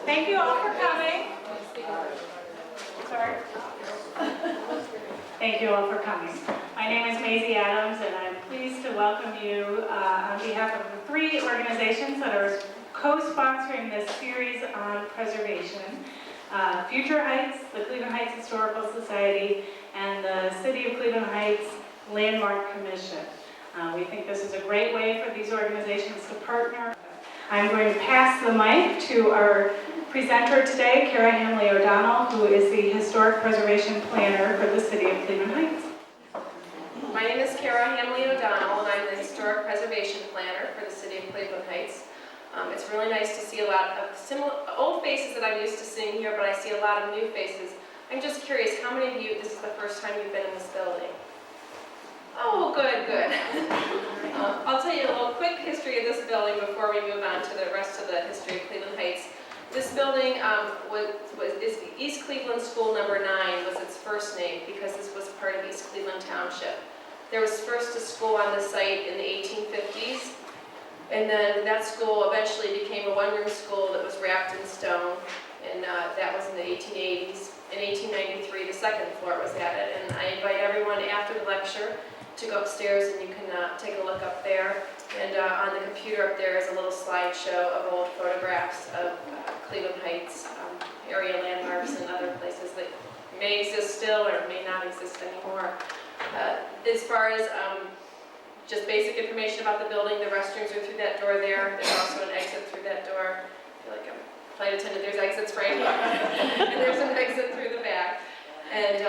Thank you all for coming. Sorry. Thank you all for coming. My name is Maisie Adams, and I'm pleased to welcome you on behalf of the three organizations that are co-sponsoring this series on preservation. Future Heights, the Cleveland Heights Historical Society, and the City of Cleveland Heights Landmark Commission. We think this is a great way for these organizations to partner. I'm going to pass the mic to our presenter today, Hamley O'Donnell, who is the Historic Preservation Planner for the City of Cleveland Heights. My name is Hamley O'Donnell, and I'm the Historic Preservation Planner for the City of Cleveland Heights. It's really nice to see a lot of similar old faces that I'm used to seeing here, but I see a lot of new faces. I'm just curious, how many of you, this is the first time you've been in this building? Oh, good, good. I'll tell you a little quick history of this building before we move on to the rest of the history of Cleveland Heights. This building is East Cleveland School Number 9 was its first name because this was part of East Cleveland Township. There was first a school on the site in the 1850s, and then that school eventually became a one-room school that was wrapped in stone, and that was in the 1880s. In 1893, the second floor was added, and I invite everyone after the lecture to go upstairs, and you can take a look up there. And on the computer up there is a little slideshow of old photographs of Cleveland Heights area landmarks and other places that may exist still or may not exist anymore. As far as just basic information about the building, the restrooms are through that door there. There's also an exit through that door. I feel like I'm a flight attendant. There's exits right here. And there's an exit through the back. And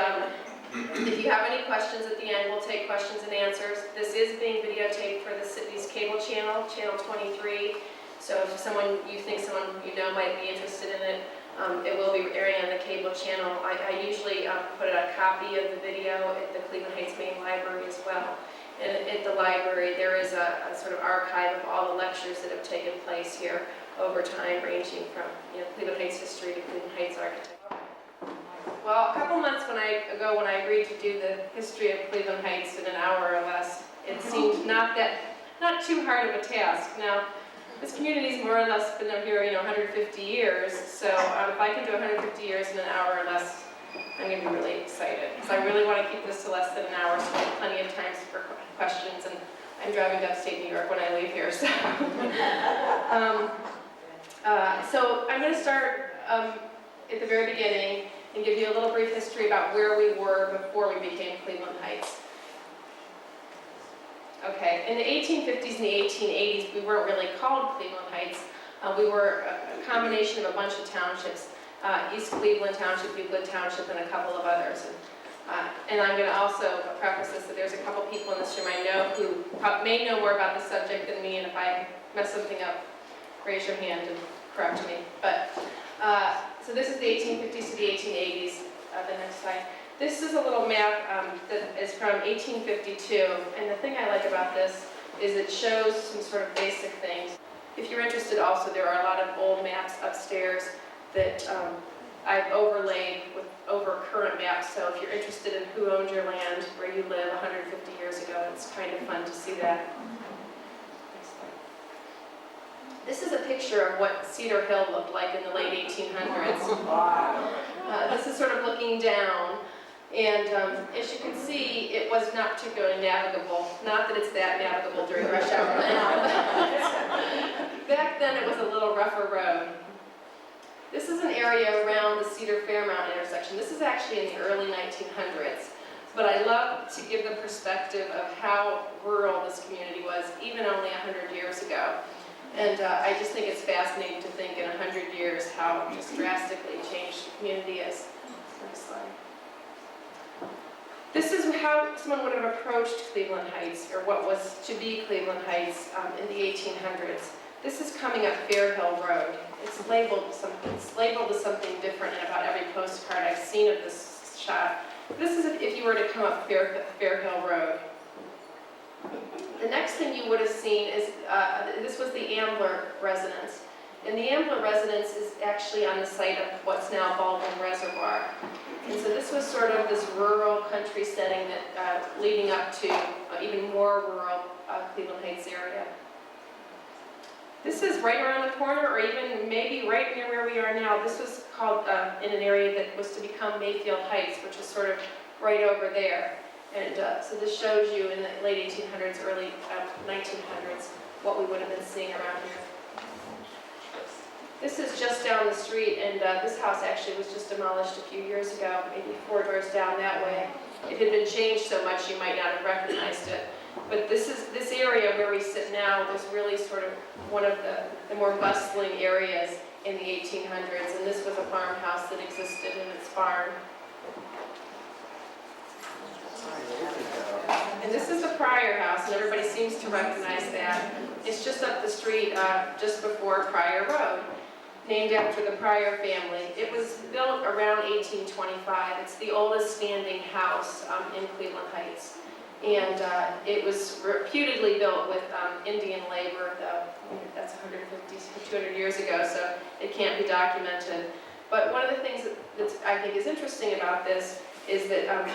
if you have any questions at the end, we'll take questions and answers. This is being videotaped for the city's cable channel, Channel 23. So if you think someone you know might be interested in it, it will be airing on the cable channel. I usually put a copy of the video at the Cleveland Heights Main Library as well. And at the library, there is a sort of archive of all the lectures that have taken place here over time, ranging from Cleveland Heights history to Cleveland Heights architecture. Well, a couple months ago when I agreed to do the history of Cleveland Heights in an hour or less, it seemed not too hard of a task. Now, this community's more or less been up here, 150 years. So if I can do 150 years in an hour or less, I'm going to be really excited because I really want to keep this to less than an hour, so I have plenty of time for questions. And I'm driving to upstate New York when I leave here, so. So I'm going to start at the very beginning and give you a little brief history about where we were before we became Cleveland Heights. Okay, in the 1850s and the 1880s, we weren't really called Cleveland Heights. We were a combination of a bunch of townships, East Cleveland Township, Euclid Township, and a couple of others. And I'm going to also preface this that there's a couple people in this room I know who may know more about the subject than me, and if I mess something up, raise your hand and correct me. But so this is the 1850s to the 1880s, the next slide. This is a little map that is from 1852, and the thing I like about this is it shows some sort of basic things. If you're interested also, there are a lot of old maps upstairs that I've overlaid over current maps, so if you're interested in who owned your land where you live 150 years ago, it's kind of fun to see that. This is a picture of what Cedar Hill looked like in the late 1800s. This is sort of looking down, and as you can see, it was not particularly navigable. Not that it's that navigable during rush hour now, but back then it was a little rougher road. This is an area around the Cedar Fairmount intersection. This is actually in the early 1900s, but I love to give the perspective of how rural this community was, even only 100 years ago. And I just think it's fascinating to think in 100 years how just drastically changed the community is. Next slide. This is how someone would have approached Cleveland Heights, or what was to be Cleveland Heights in the 1800s. This is coming up Fair Hill Road. It's labeled as something different in about every postcard I've seen of this shot. This is if you were to come up Fair Hill Road. The next thing you would have seen is, this was the Ambler residence. And the Ambler residence is actually on the site of what's now Baldwin Reservoir. And so this was sort of this rural country setting that leading up to even more rural Cleveland Heights area. This is right around the corner, or even maybe right near where we are now. This was called, in an area that was to become Mayfield Heights, which is sort of right over there. And so this shows you in the late 1800s, early 1900s, what we would have been seeing around here. This is just down the street, and this house actually was just demolished a few years ago, maybe 4 doors down that way. It had been changed so much you might not have recognized it. But this area where we sit now was really sort of one of the more bustling areas in the 1800s, and this was a farmhouse that existed in its barn. And this is the Pryor house, and everybody seems to recognize that. It's just up the street, just before Pryor Road, named after the Pryor family. It was built around 1825. It's the oldest standing house in Cleveland Heights. And it was reputedly built with Indian labor, though that's 150, 200 years ago, so it can't be documented. But one of the things that I think is interesting about this is that,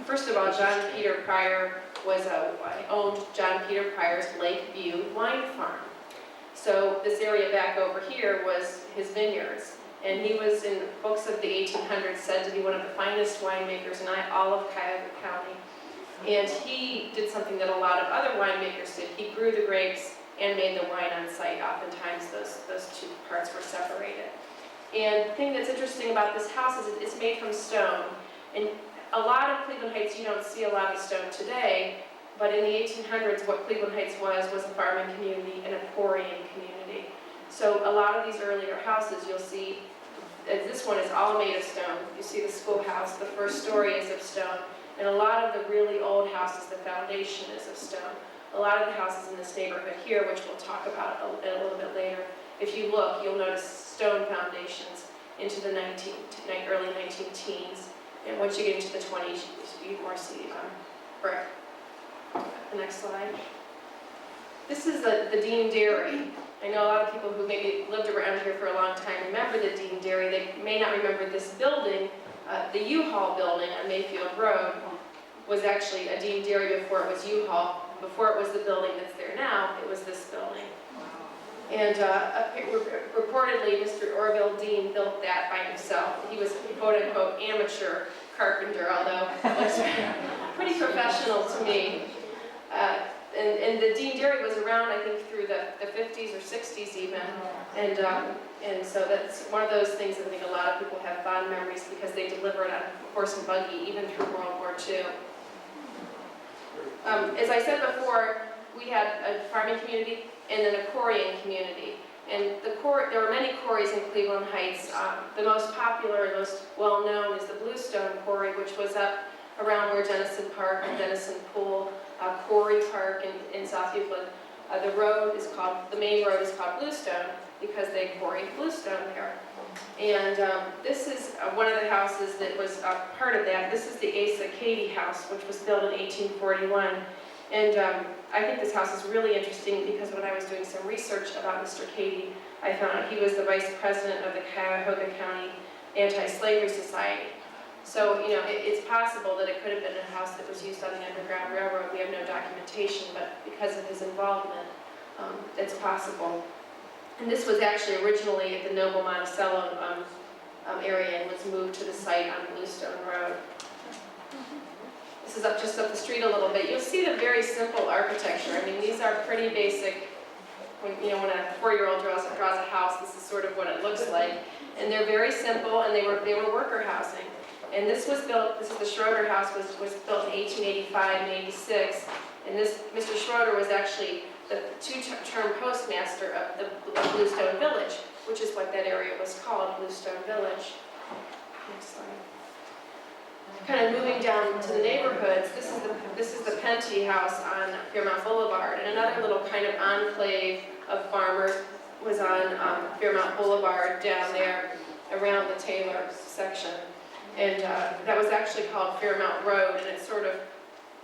first of all, John Peter Pryor owned John Peter Pryor's Lakeview wine farm. So this area back over here was his vineyards. And he was, in books of the 1800s, said to be one of the finest winemakers in all of Cuyahoga County. And he did something that a lot of other winemakers did. He grew the grapes and made the wine on site. Oftentimes those two parts were separated. And the thing that's interesting about this house is it's made from stone. And a lot of Cleveland Heights, you don't see a lot of stone today, but in the 1800s, what Cleveland Heights was a farming community and a quarrying community. So a lot of these earlier houses you'll see, this one is all made of stone. You see the schoolhouse, the first story is of stone. And a lot of the really old houses, the foundation is of stone. A lot of the houses in this neighborhood here, which we'll talk about a little bit later, if you look, you'll notice stone foundations into the early 19-teens. And once you get into the 20s, you more see brick. The next slide. This is the Dean Dairy. I know a lot of people who maybe lived around here for a long time remember the Dean Dairy. They may not remember this building. The U-Haul building on Mayfield Road was actually a Dean Dairy before it was U-Haul. Before it was the building that's there now, it was this building. And reportedly, Mr. Orville Dean built that by himself. He was a quote-unquote amateur carpenter, although it looks pretty professional to me. And the Dean Dairy was around, I think, through the 50s or 60s even. And so that's one of those things that I think a lot of people have fond memories because they delivered on horse and buggy even through World War II. As I said before, we had a farming community and then a quarrying community. And there were many quarries in Cleveland Heights. The most popular and most well-known is the Bluestone Quarry, which was up around where Denison Park and Denison Pool, Quarry Park in South Euclid. The main road is called Bluestone because they quarried bluestone there. And this is one of the houses that was part of that. This is the Asa Cady house, which was built in 1841. And I think this house is really interesting because when I was doing some research about Mr. Cady, I found out he was the vice president of the Cuyahoga County Anti-Slavery Society. So, it's possible that it could have been a house that was used on the Underground Railroad. We have no documentation, but because of his involvement, it's possible. And this was actually originally at the Noble Monticello area and was moved to the site on Bluestone Road. This is just up the street a little bit. You'll see the very simple architecture. I mean, these are pretty basic. When a 4-year-old draws a house, this is sort of what it looks like. And they're very simple, and they were worker housing. And this is the Schroeder house, was built in 1885 and 86. And Mr. Schroeder was actually the 2-term postmaster of the Bluestone Village, which is what that area was called, Bluestone Village. Next slide. Kind of moving down to the neighborhoods, this is the Penty house on Fairmount Boulevard, and another little kind of enclave of farmers was on Fairmount Boulevard down there around the Taylor section. And that was actually called Fairmount Road, and it sort of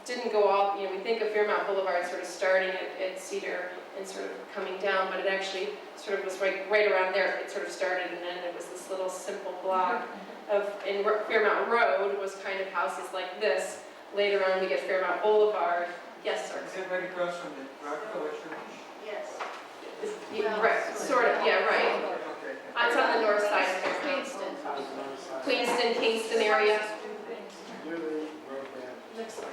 didn't go all, we think of Fairmount Boulevard sort of starting at Cedar and sort of coming down, but it actually sort of was right around there. It sort of started, and then it was this little simple block and Fairmount Road was kind of houses like this. Later on, we get Fairmount Boulevard. Yes, sir? Is it right across from the Rockefeller Church? Yes. Right, sort of, yeah, right. It's on the north side of Queenston. Queenston, Kingston area. Next slide.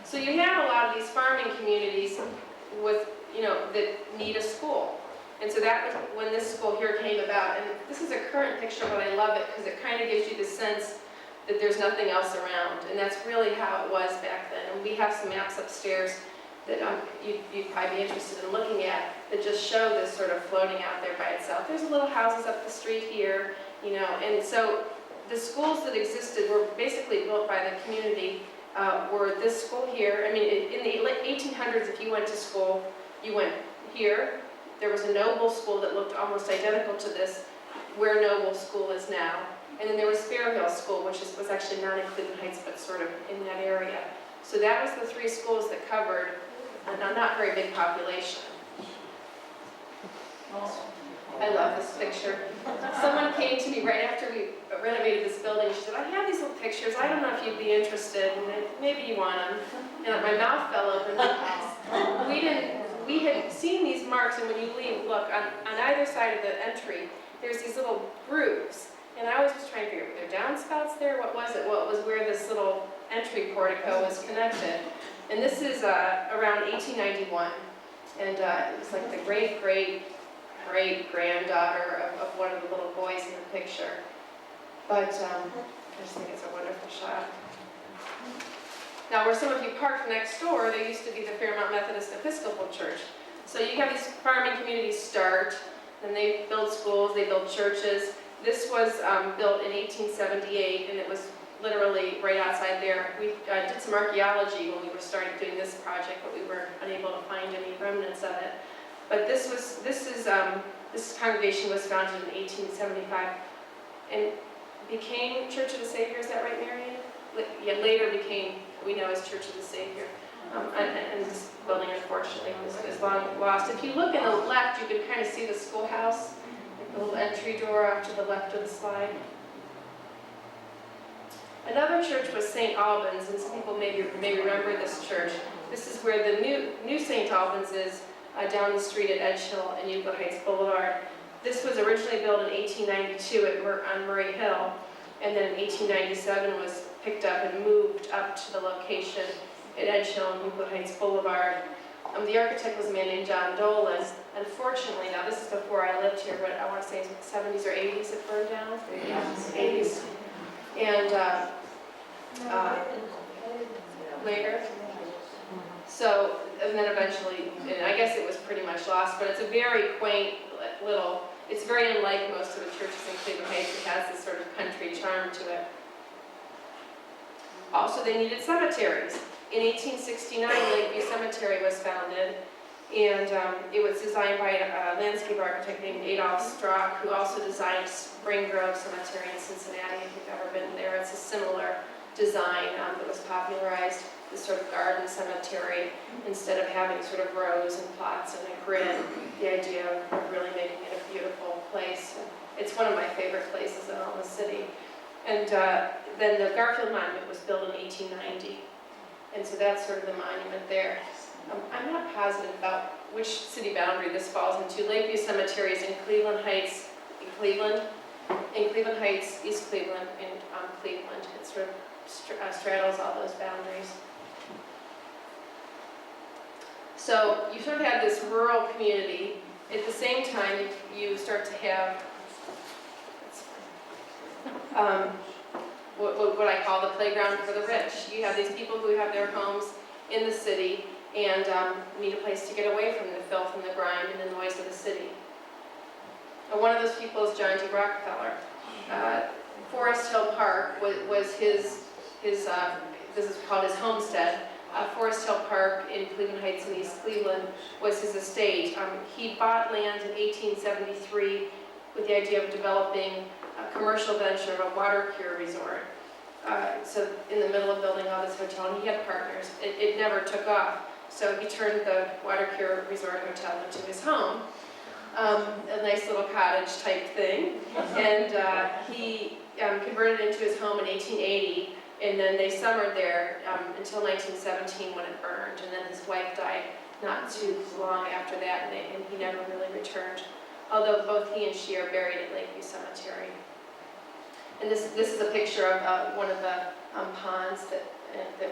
So you have a lot of these farming communities with, that need a school. And so that was when this school here came about. And this is a current picture, but I love it because it kind of gives you the sense that there's nothing else around. And that's really how it was back then. And we have some maps upstairs that you'd probably be interested in looking at that just show this sort of floating out there by itself. There's little houses up the street here, and so the schools that existed were basically built by the community, were this school here. I mean, in the 1800s, if you went to school, you went here. There was a Noble school that looked almost identical to this, where Noble School is now. And then there was Fairhill School, which was actually not in Cleveland Heights, but sort of in that area. So that was the three schools that covered a not very big population. I love this picture. Someone came to me right after we renovated this building. She said, I have these little pictures. I don't know if you'd be interested, and maybe you want them. And my mouth fell open because we had seen these marks, and when you leave, look, on either side of the entry, there's these little grooves. And I was just trying to figure out, were there downspouts there? What was it? What was where this little entry portico was connected? And this is around 1891. And it was like the great-great-great-granddaughter of one of the little boys in the picture. But I just think it's a wonderful shot. Now, where some of you parked next door, there used to be the Fairmount Methodist Episcopal Church. So you have these farming communities start, and they build schools, they build churches. This was built in 1878, and it was literally right outside there. We did some archaeology when we were starting doing this project, but we were unable to find any remnants of it. But this congregation was founded in 1875 and became Church of the Savior. Is that right, Marion? Yeah, later became, we know as Church of the Savior. And this building, unfortunately, is long lost. If you look in the left, you can kind of see the schoolhouse, like the little entry door off to the left of the slide. Another church was St. Albans, and some people may remember this church. This is where the new St. Albans is, down the street at Edge Hill and Euclid Heights Boulevard. This was originally built in 1892 on Murray Hill, and then in 1897 was picked up and moved up to the location at Edge Hill and Euclid Heights Boulevard. The architect was a man named John Dolan. Unfortunately, now this is before I lived here, but I want to say it was the 70s or 80s it burned down. 80s. And later. So, and then eventually, and I guess it was pretty much lost, but it's a very quaint little, it's very unlike most of the churches in Cleveland Heights. It has this sort of country charm to it. Also, they needed cemeteries. In 1869, Lakeview Cemetery was founded, and it was designed by a landscape architect named Adolph Strock, who also designed Spring Grove Cemetery in Cincinnati, if you've ever been there. It's a similar design that was popularized, this sort of garden cemetery, instead of having sort of rows and plots and a grid, the idea of really making it a beautiful place. It's one of my favorite places in all the city. And then the Garfield Monument was built in 1890. And so that's sort of the monument there. I'm not positive about which city boundary this falls into. Lakeview Cemetery is in Cleveland Heights, in Cleveland Heights, East Cleveland, and Cleveland. It sort of straddles all those boundaries. So you sort of have this rural community. At the same time, you start to have what I call the playground for the rich. You have these people who have their homes in the city and need a place to get away from the filth and the grime and the noise of the city. And one of those people is John D. Rockefeller. Forest Hill Park was his this is called his homestead. Forest Hill Park in Cleveland Heights in East Cleveland was his estate. He bought land in 1873 with the idea of developing a commercial venture of a water cure resort. So in the middle of building all this hotel, and he had partners. It never took off. So he turned the water cure resort hotel into his home, a nice little cottage type thing. And he converted it into his home in 1880, and then they summered there until 1917 when it burned, and then his wife died not too long after that, and he never really returned. Although both he and she are buried at Lakeview Cemetery. And this is a picture of one of the ponds that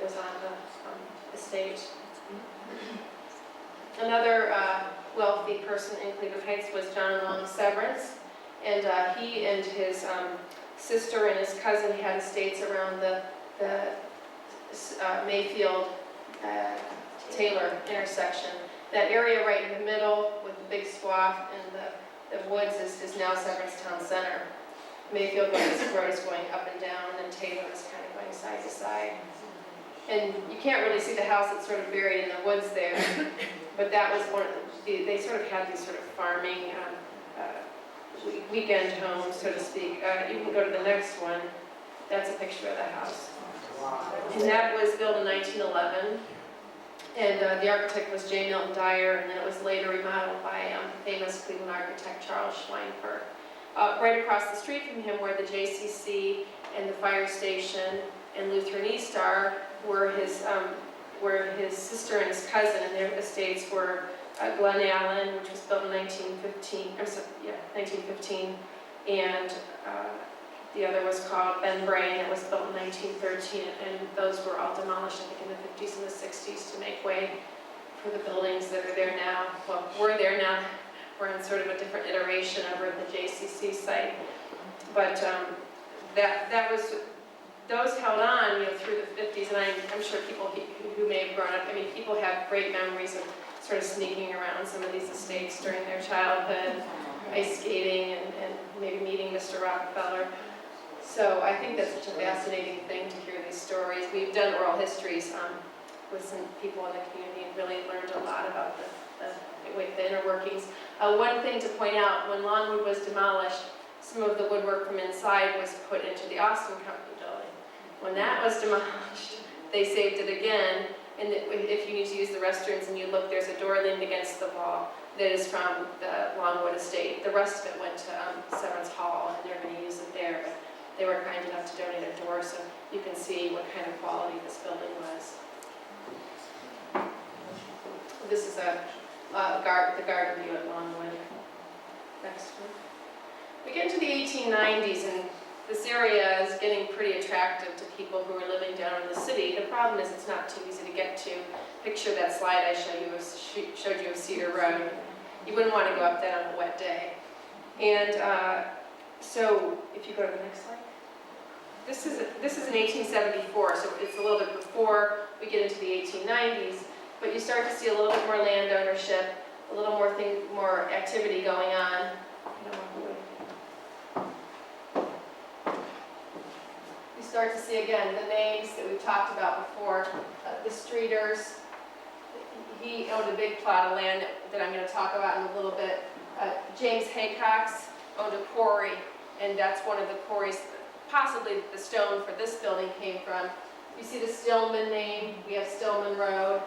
was on the estate. Another wealthy person in Cleveland Heights was John Long Severance, and he and his sister and his cousin had estates around the Mayfield Taylor intersection. That area right in the middle with the big swath and the woods is now Severance Town Center. Mayfield Road is going up and down, and Taylor is kind of going side to side. And you can't really see the house that's sort of buried in the woods there, but that was one of they sort of had these sort of farming weekend homes, so to speak. You can go to the next one. That's a picture of the house. And that was built in 1911. And the architect was J. Milton Dyer, and then it was later remodeled by famous Cleveland architect Charles Schweinfurt. Right across the street from him were the JCC and the fire station and Lutheran East Star, where his sister and his cousin and their estates were Glen Allen, which was built in 1915, and the other was called Ben Brain, that was built in 1913, and those were all demolished, I think, in the 50s and the 60s to make way for the buildings that are there now. Well, we're there now. We're in sort of a different iteration over at the JCC site. But those held on, through the 50s, and I'm sure people who may have grown up, people have great memories of sort of sneaking around some of these estates during their childhood, ice skating, and maybe meeting Mr. Rockefeller. So I think that's such a fascinating thing to hear these stories. We've done oral histories with some people in the community and really learned a lot about the inner workings. One thing to point out, when Longwood was demolished, some of the woodwork from inside was put into the Austin Company building. When that was demolished, they saved it again, and if you need to use the restrooms and you look, there's a door leaned against the wall that is from the Longwood estate. The rest of it went to Severance Hall, and they're going to use it there. But they were kind enough to donate a door, so you can see what kind of quality this building was. This is the garden view at Longwood. Next one. We get into the 1890s, and this area is getting pretty attractive to people who are living down in the city. The problem is it's not too easy to get to. Picture that slide I showed you of Cedar Road. You wouldn't want to go up that on a wet day. And so if you go to the next slide. This is in 1874, so it's a little bit before we get into the 1890s. But you start to see a little bit more land ownership, a little more activity going on. You start to see again the names that we've talked about before. The Streeters. He owned a big plot of land that I'm going to talk about in a little bit. James Haycox owned a quarry, and that's one of the quarries. Possibly the stone for this building came from. You see the Stillman name. We have Stillman Road.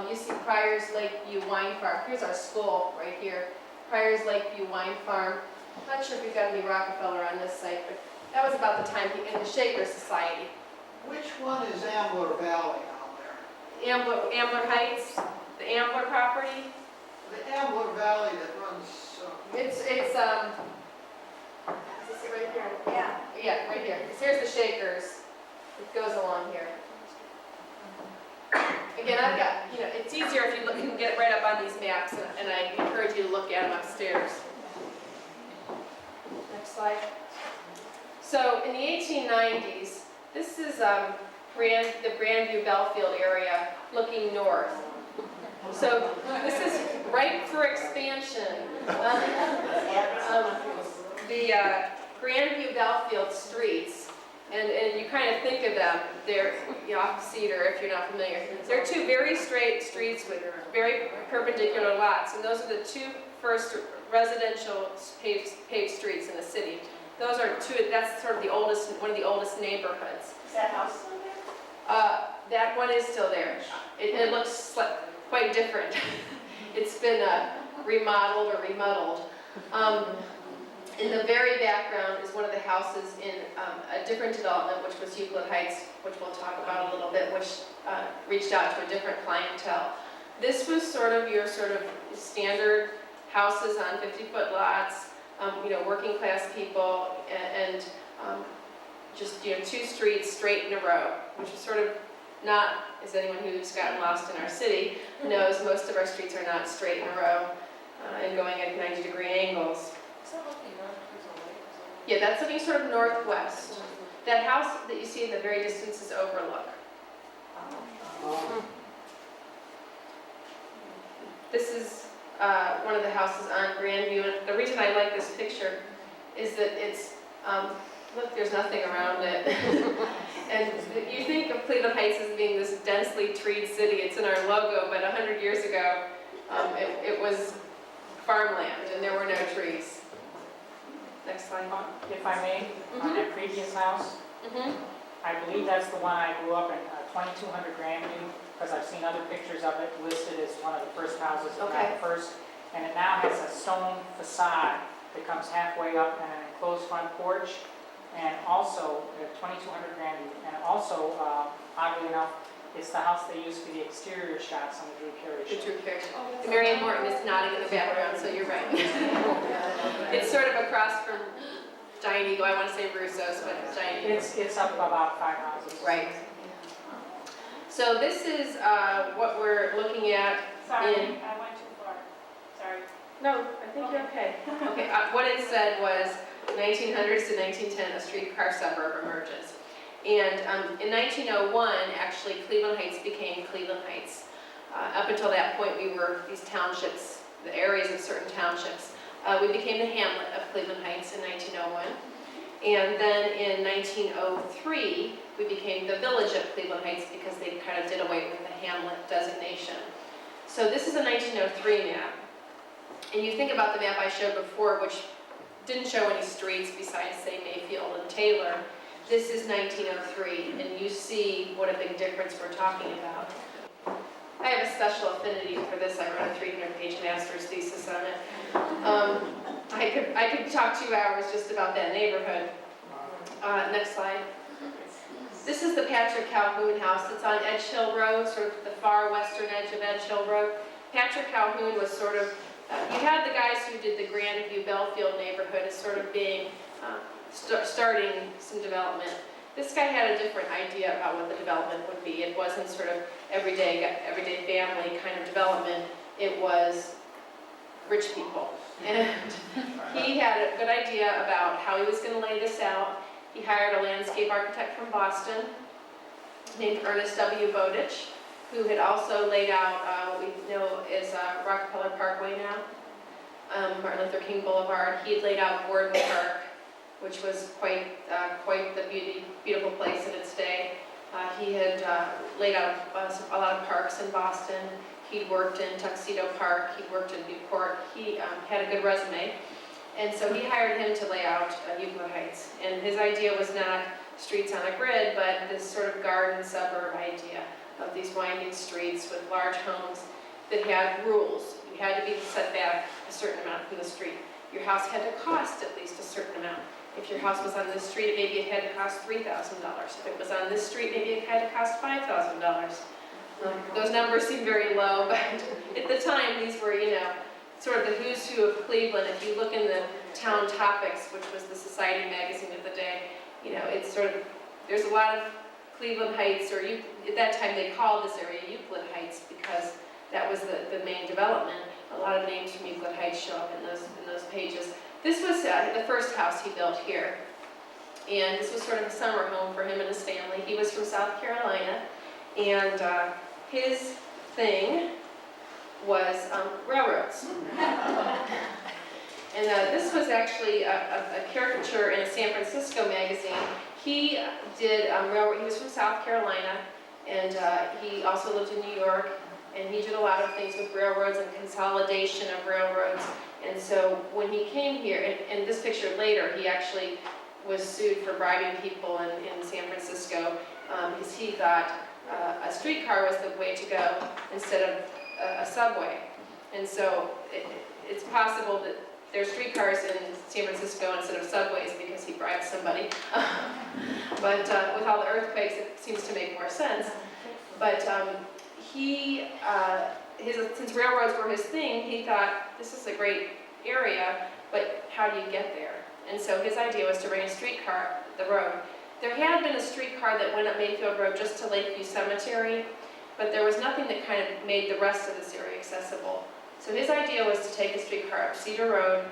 You see Pryor's Lakeview Wine Farm. Here's our school right here. Pryor's Lakeview Wine Farm. I'm not sure if we've got any Rockefeller on this site, but that was about the time in the Shaker Society. Which one is Ambler Valley on there? Ambler Heights, the Ambler property. The Ambler Valley that runs... It's is this it right here? Yeah. Yeah, right here. Here's the Shakers. It goes along here. Again, I've got, it's easier if you can get it right up on these maps, and I encourage you to look at them upstairs. Next slide. So in the 1890s, this is the Grandview Belfield area looking north. So this is ripe for expansion. The Grandview Belfield streets, and you kind of think of them, they're off Cedar if you're not familiar. They're two very straight streets with very perpendicular lots, and those are the two first residential paved streets in the city. Those are that's sort of one of the oldest neighborhoods. Is that house still there? That one is still there. It looks quite different. It's been remodeled or remodeled. In the very background is one of the houses in a different development, which was Euclid Heights, which we'll talk about a little bit, which reached out to a different clientele. This was sort of your standard houses on 50-foot lots, working class people, and just, 2 streets straight in a row, which is sort of not, as anyone who's gotten lost in our city knows, most of our streets are not straight in a row and going at 90-degree angles. Is that looking north towards the lake? Yeah, that's looking sort of northwest. That house that you see in the very distance is Overlook. This is one of the houses on Grandview, and the reason I like this picture is that it's, look, there's nothing around it. And you think of Cleveland Heights as being this densely treed city, it's in our logo, but 100 years ago, it was farmland and there were no trees. Next slide. If I may, on that previous house, I believe that's the one I grew up in, 2200 Grandview, because I've seen other pictures of it listed as one of the first houses, if not the first. And it now has a stone facade that comes halfway up and an enclosed front porch. And also, 2200 Grandview, and also, oddly enough, it's the house they used for the exterior shots on the Drew Carey The show. Drew Carey. Marianne Morton is nodding in the background, so you're right. It's sort of across from Giant Eagle. I want to say Russo's, but it's Giant Eagle. It's up about 5 houses. Right. So this is what we're looking at. Sorry, I went too far. Sorry. No, I think you're okay. Okay, what it said was 1900s to 1910, a streetcar suburb emerges. And in 1901, actually, Cleveland Heights became Cleveland Heights. Up until that point, we were these townships, the areas of certain townships. We became the hamlet of Cleveland Heights in 1901. And then in 1903, we became the village of Cleveland Heights because they kind of did away with the hamlet designation. So this is a 1903 map. And you think about the map I showed before, which didn't show any streets besides, say, Mayfield and Taylor. This is 1903, and you see what a big difference we're talking about. I have a special affinity for this. I wrote a 300-page master's thesis on it. I could talk 2 hours just about that neighborhood. Next slide. This is the Patrick Calhoun house. It's on Edge Hill Road, sort of the far western edge of Edge Hill Road. Patrick Calhoun was sort of, you had the guys who did the Grandview Belfield neighborhood as sort of being, starting some development. This guy had a different idea about what the development would be. It wasn't sort of everyday family kind of development. It was rich people. And he had a good idea about how he was going to lay this out. He hired a landscape architect from Boston named Ernest W. Bowditch, who had also laid out what we know is Rockefeller Parkway now, Martin Luther King Boulevard. He had laid out Gordon Park, which was quite the beautiful place in its day. He had laid out a lot of parks in Boston. He'd worked in Tuxedo Park. He'd worked in Newport. He had a good resume. And so he hired him to lay out Euclid Heights. And his idea was not streets on a grid, but this sort of garden suburb idea of these winding streets with large homes that had rules. You had to be set back a certain amount from the street. Your house had to cost at least a certain amount. If your house was on this street, maybe it had to cost $3,000. If it was on this street, maybe it had to cost $5,000. Those numbers seem very low, but at the time, these were, sort of the who's who of Cleveland. If you look in the Town Topics, which was the society magazine of the day, it's sort of, there's a lot of Cleveland Heights, or at that time they called this area Euclid Heights because that was the main development. A lot of names from Euclid Heights show up in those pages. This was the first house he built here, and this was sort of a summer home for him and his family. He was from South Carolina, and his thing was railroads. And this was actually a caricature in a San Francisco magazine. He did railroad. He was from South Carolina, and he also lived in New York, and he did a lot of things with railroads and consolidation of railroads. And so when he came here, and this picture later, he actually was sued for bribing people in San Francisco because he thought a streetcar was the way to go instead of a subway. And so it's possible that there's streetcars in San Francisco instead of subways because he bribed somebody. But with all the earthquakes, it seems to make more sense. But since railroads were his thing, he thought, this is a great area, but how do you get there? And so his idea was to bring a streetcar up the road. There had been a streetcar that went up Mayfield Road just to Lakeview Cemetery, but there was nothing that kind of made the rest of this area accessible. So his idea was to take a streetcar up Cedar Road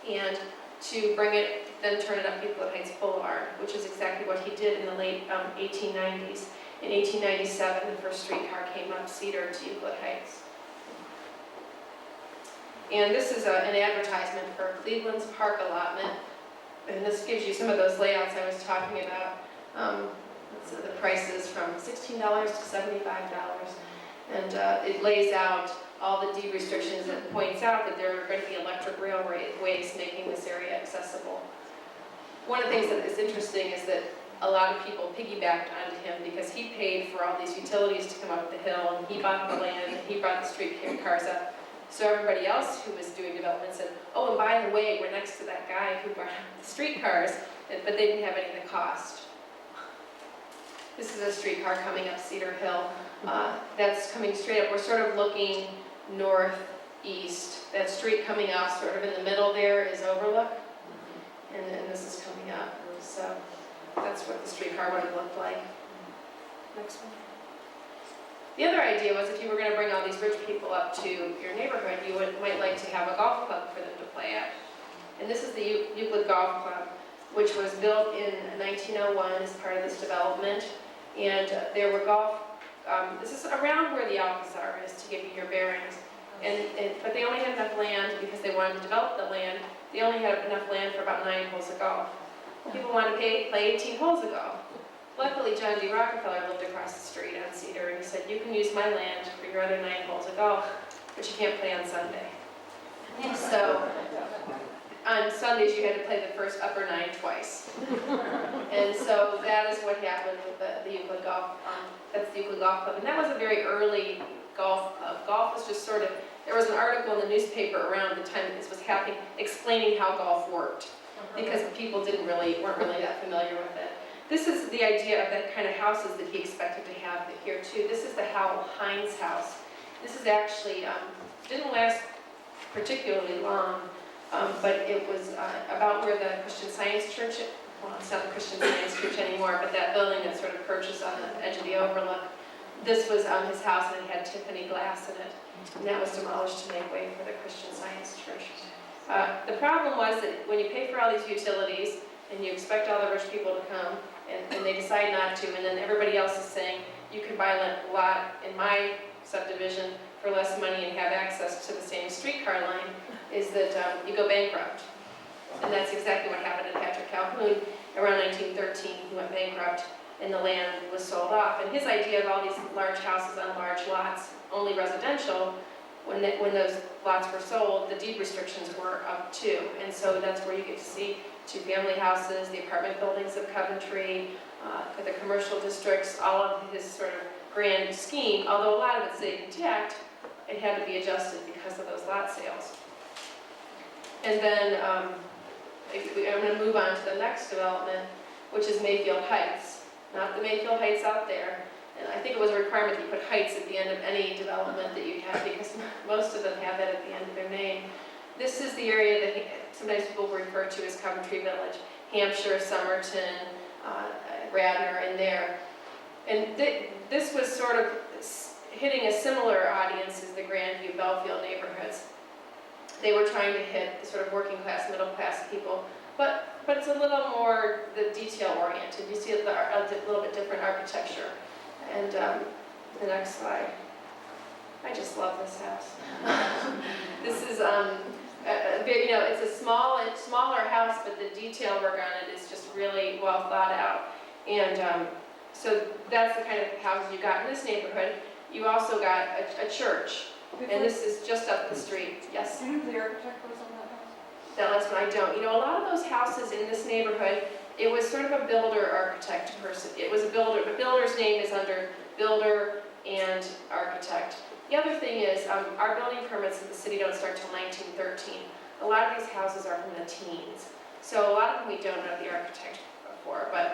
and to bring it, then turn it up Euclid Heights Boulevard, which is exactly what he did in the late 1890s. In 1897, the first streetcar came up Cedar to Euclid Heights. And this is an advertisement for Cleveland's park allotment. And this gives you some of those layouts I was talking about. So the prices from $16 to $75. And it lays out all the deed restrictions and points out that there are going to be electric railways making this area accessible. One of the things that is interesting is that a lot of people piggybacked onto him because he paid for all these utilities to come up the hill, and he bought the land, and he brought the streetcars up. So everybody else who was doing development said, oh, and by the way, we're next to that guy who brought up the streetcars, but they didn't have any of the cost. This is a streetcar coming up Cedar Hill. That's coming straight up. We're sort of looking northeast. That street coming up sort of in the middle there is Overlook, and this is coming up. So that's what the streetcar would have looked like. Next one. The other idea was if you were going to bring all these rich people up to your neighborhood, you might like to have a golf club for them to play at. And this is the Euclid Golf Club, which was built in 1901 as part of this development. And there were this is around where the Alcazar is to give you your bearings. But they only had enough land because they wanted to develop the land. They only had enough land for about 9 holes of golf. People wanted to play 18 holes of golf. Luckily, John D. Rockefeller lived across the street on Cedar, and he said, you can use my land for your other 9 holes of golf, but you can't play on Sunday. So on Sundays, you had to play the first upper 9 twice. And so that is what happened with the Euclid Golf. That's the Euclid Golf Club. And that was a very early golf club. Golf was just sort of, there was an article in the newspaper around the time that this was happening explaining how golf worked, because people weren't really that familiar with it. This is the idea of that kind of houses that he expected to have here too. This is the Howell Hines house. This is actually, didn't last particularly long, but it was about where the Christian Science Church, well, it's not the Christian Science Church anymore, but that building that sort of purchased on the edge of the overlook. This was his house, and it had Tiffany glass in it, and that was demolished to make way for the Christian Science Church. The problem was that when you pay for all these utilities, and you expect all the rich people to come, and they decide not to, and then everybody else is saying, you can buy a lot in my subdivision for less money and have access to the same streetcar line, is that you go bankrupt. And that's exactly what happened to Patrick Calhoun. Around 1913, he went bankrupt, and the land was sold off. And his idea of all these large houses on large lots, only residential, when those lots were sold, the deed restrictions were up too. And so that's where you get to see 2-family houses, the apartment buildings of Coventry, the commercial districts, all of his sort of grand scheme. Although a lot of it stayed intact, it had to be adjusted because of those lot sales. And then I'm going to move on to the next development, which is Mayfield Heights. Not the Mayfield Heights out there. And I think it was a requirement that you put Heights at the end of any development that you have, because most of them have that at the end of their name. This is the area that sometimes people refer to as Coventry Village, Hampshire, Somerton, Radnor in there. And this was sort of hitting a similar audience as the Grandview, Belfield neighborhoods. They were trying to hit the sort of working class, middle class people, but it's a little more detail oriented. You see a little bit different architecture. And the next slide. I just love this house. This is it's a smaller house, but the detail work on it is just really well thought out. And so that's the kind of houses you got in this neighborhood. You also got a church, and this is just up the street. Yes? Do you know who the architect was on that house? That's what I don't. You know, a lot of those houses in this neighborhood, it was sort of a builder architect person. It was a builder. The builder's name is under builder and architect. The other thing is, our building permits in the city don't start till 1913. A lot of these houses are from the teens. So a lot of them we don't know the architect for, but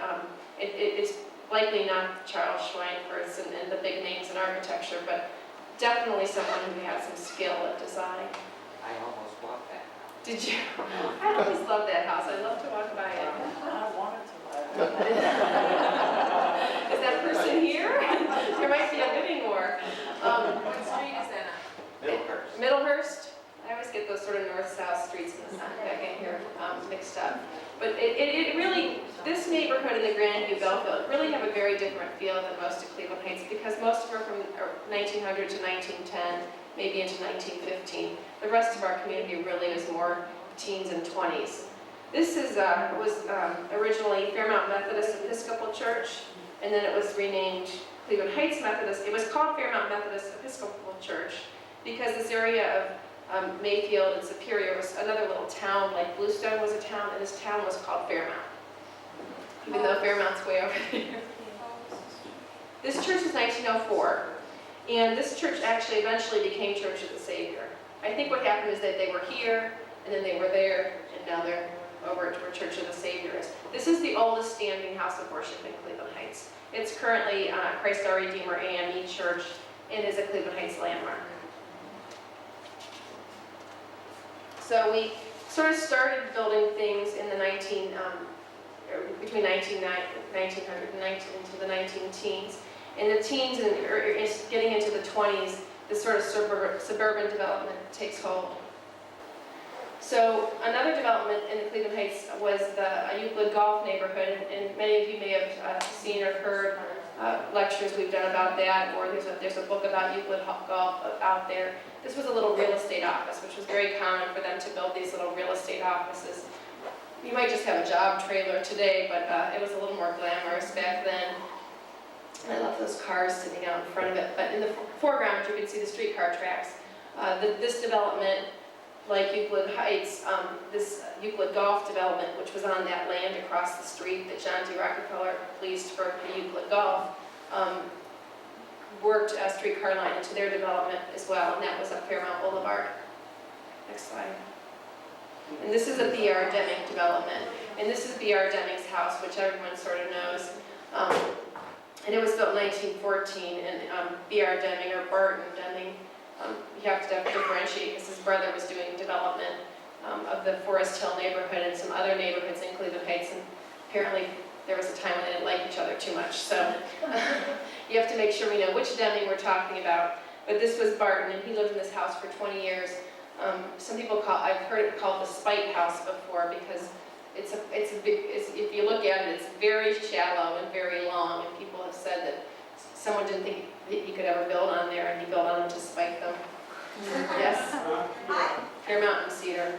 it's likely not Charles Schweinfurth's and the big names in architecture, but definitely someone who had some skill at design. I almost bought that. Did you? I always love that house. I love to walk by it. I wanted to. Is that person here? There might be a bidding war. What street is that on? Middlehurst. Middlehurst? I always get those sort of north-south streets back in here mixed up. But it really, this neighborhood in the Grandview Belleville really have a very different feel than most of Cleveland Heights because most of them are from 1900 to 1910, maybe into 1915. The rest of our community really is more teens and 20s. This was originally Fairmount Methodist Episcopal Church, and then it was renamed Cleveland Heights Methodist. It was called Fairmount Methodist Episcopal Church because this area of Mayfield and Superior was another little town, like Bluestone was a town, and this town was called Fairmount, even though Fairmount's way over there. This church is 1904, and this church actually eventually became Church of the Savior. I think what happened is that they were here, and then they were there, and now they're over to where Church of the Savior is. This is the oldest standing house of worship in Cleveland Heights. It's currently Christ Our Redeemer AME Church, and is a Cleveland Heights landmark. So we sort of started building things in the between 1900 and into the 19-teens. In the teens and getting into the 20s, this sort of suburban development takes hold. So another development in the Cleveland Heights was the Euclid Golf neighborhood, and many of you may have seen or heard lectures we've done about that, or there's a book about Euclid Golf out there. This was a little real estate office, which was very common for them to build these little real estate offices. You might just have a job trailer today, but it was a little more glamorous back then. And I love those cars sitting out in front of it. But in the foreground, you can see the streetcar tracks. This development, like Euclid Heights, this Euclid Golf development, which was on that land across the street that John D. Rockefeller leased for the Euclid Golf, worked a streetcar line into their development as well, and that was up Fairmount Boulevard. Next slide. And this is a B.R. Deming development, and this is B.R. Deming's house, which everyone sort of knows. And it was built in 1914, and B.R. Deming, or Barton Deming, you have to differentiate because his brother was doing development of the Forest Hill neighborhood and some other neighborhoods in Cleveland Heights, and apparently there was a time when they didn't like each other too much. So you have to make sure we know which Deming we're talking about. But this was Barton, and he lived in this house for 20 years. Some people I've heard it called the Spite House before because if you look at it, it's very shallow and very long, and people have said that someone didn't think he could ever build on there, and he built on them to spite them. Yes? Fairmount and Cedar.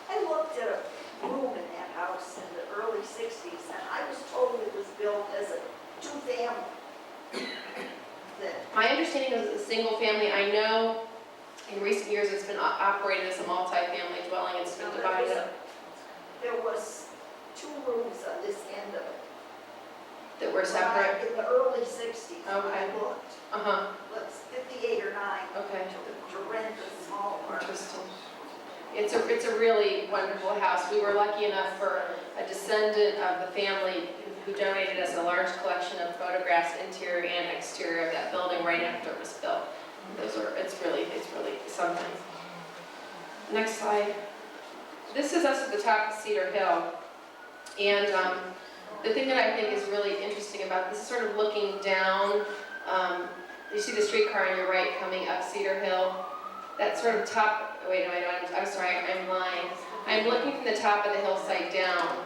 I looked at a room in that house in the early 60s, and I was told it was built as a two-family. My understanding is it's a single family. I know in recent years it's been operated as a multi-family dwelling. It's been divided up. There was two rooms on this end of it. That were separate? In the early 60s, when Okay. I looked. Let's 58 or 9. Okay. To rent a small apartment. Interesting. It's a really wonderful house. We were lucky enough for a descendant of the family who donated us a large collection of photographs, interior and exterior of that building right after it was built. It's really something. Next slide. This is us at the top of Cedar Hill, and the thing that I think is really interesting about this is sort of looking down. You see the streetcar on your right coming up Cedar Hill. That sort of top. Wait, I'm sorry, I'm lying. I'm looking from the top of the hillside down,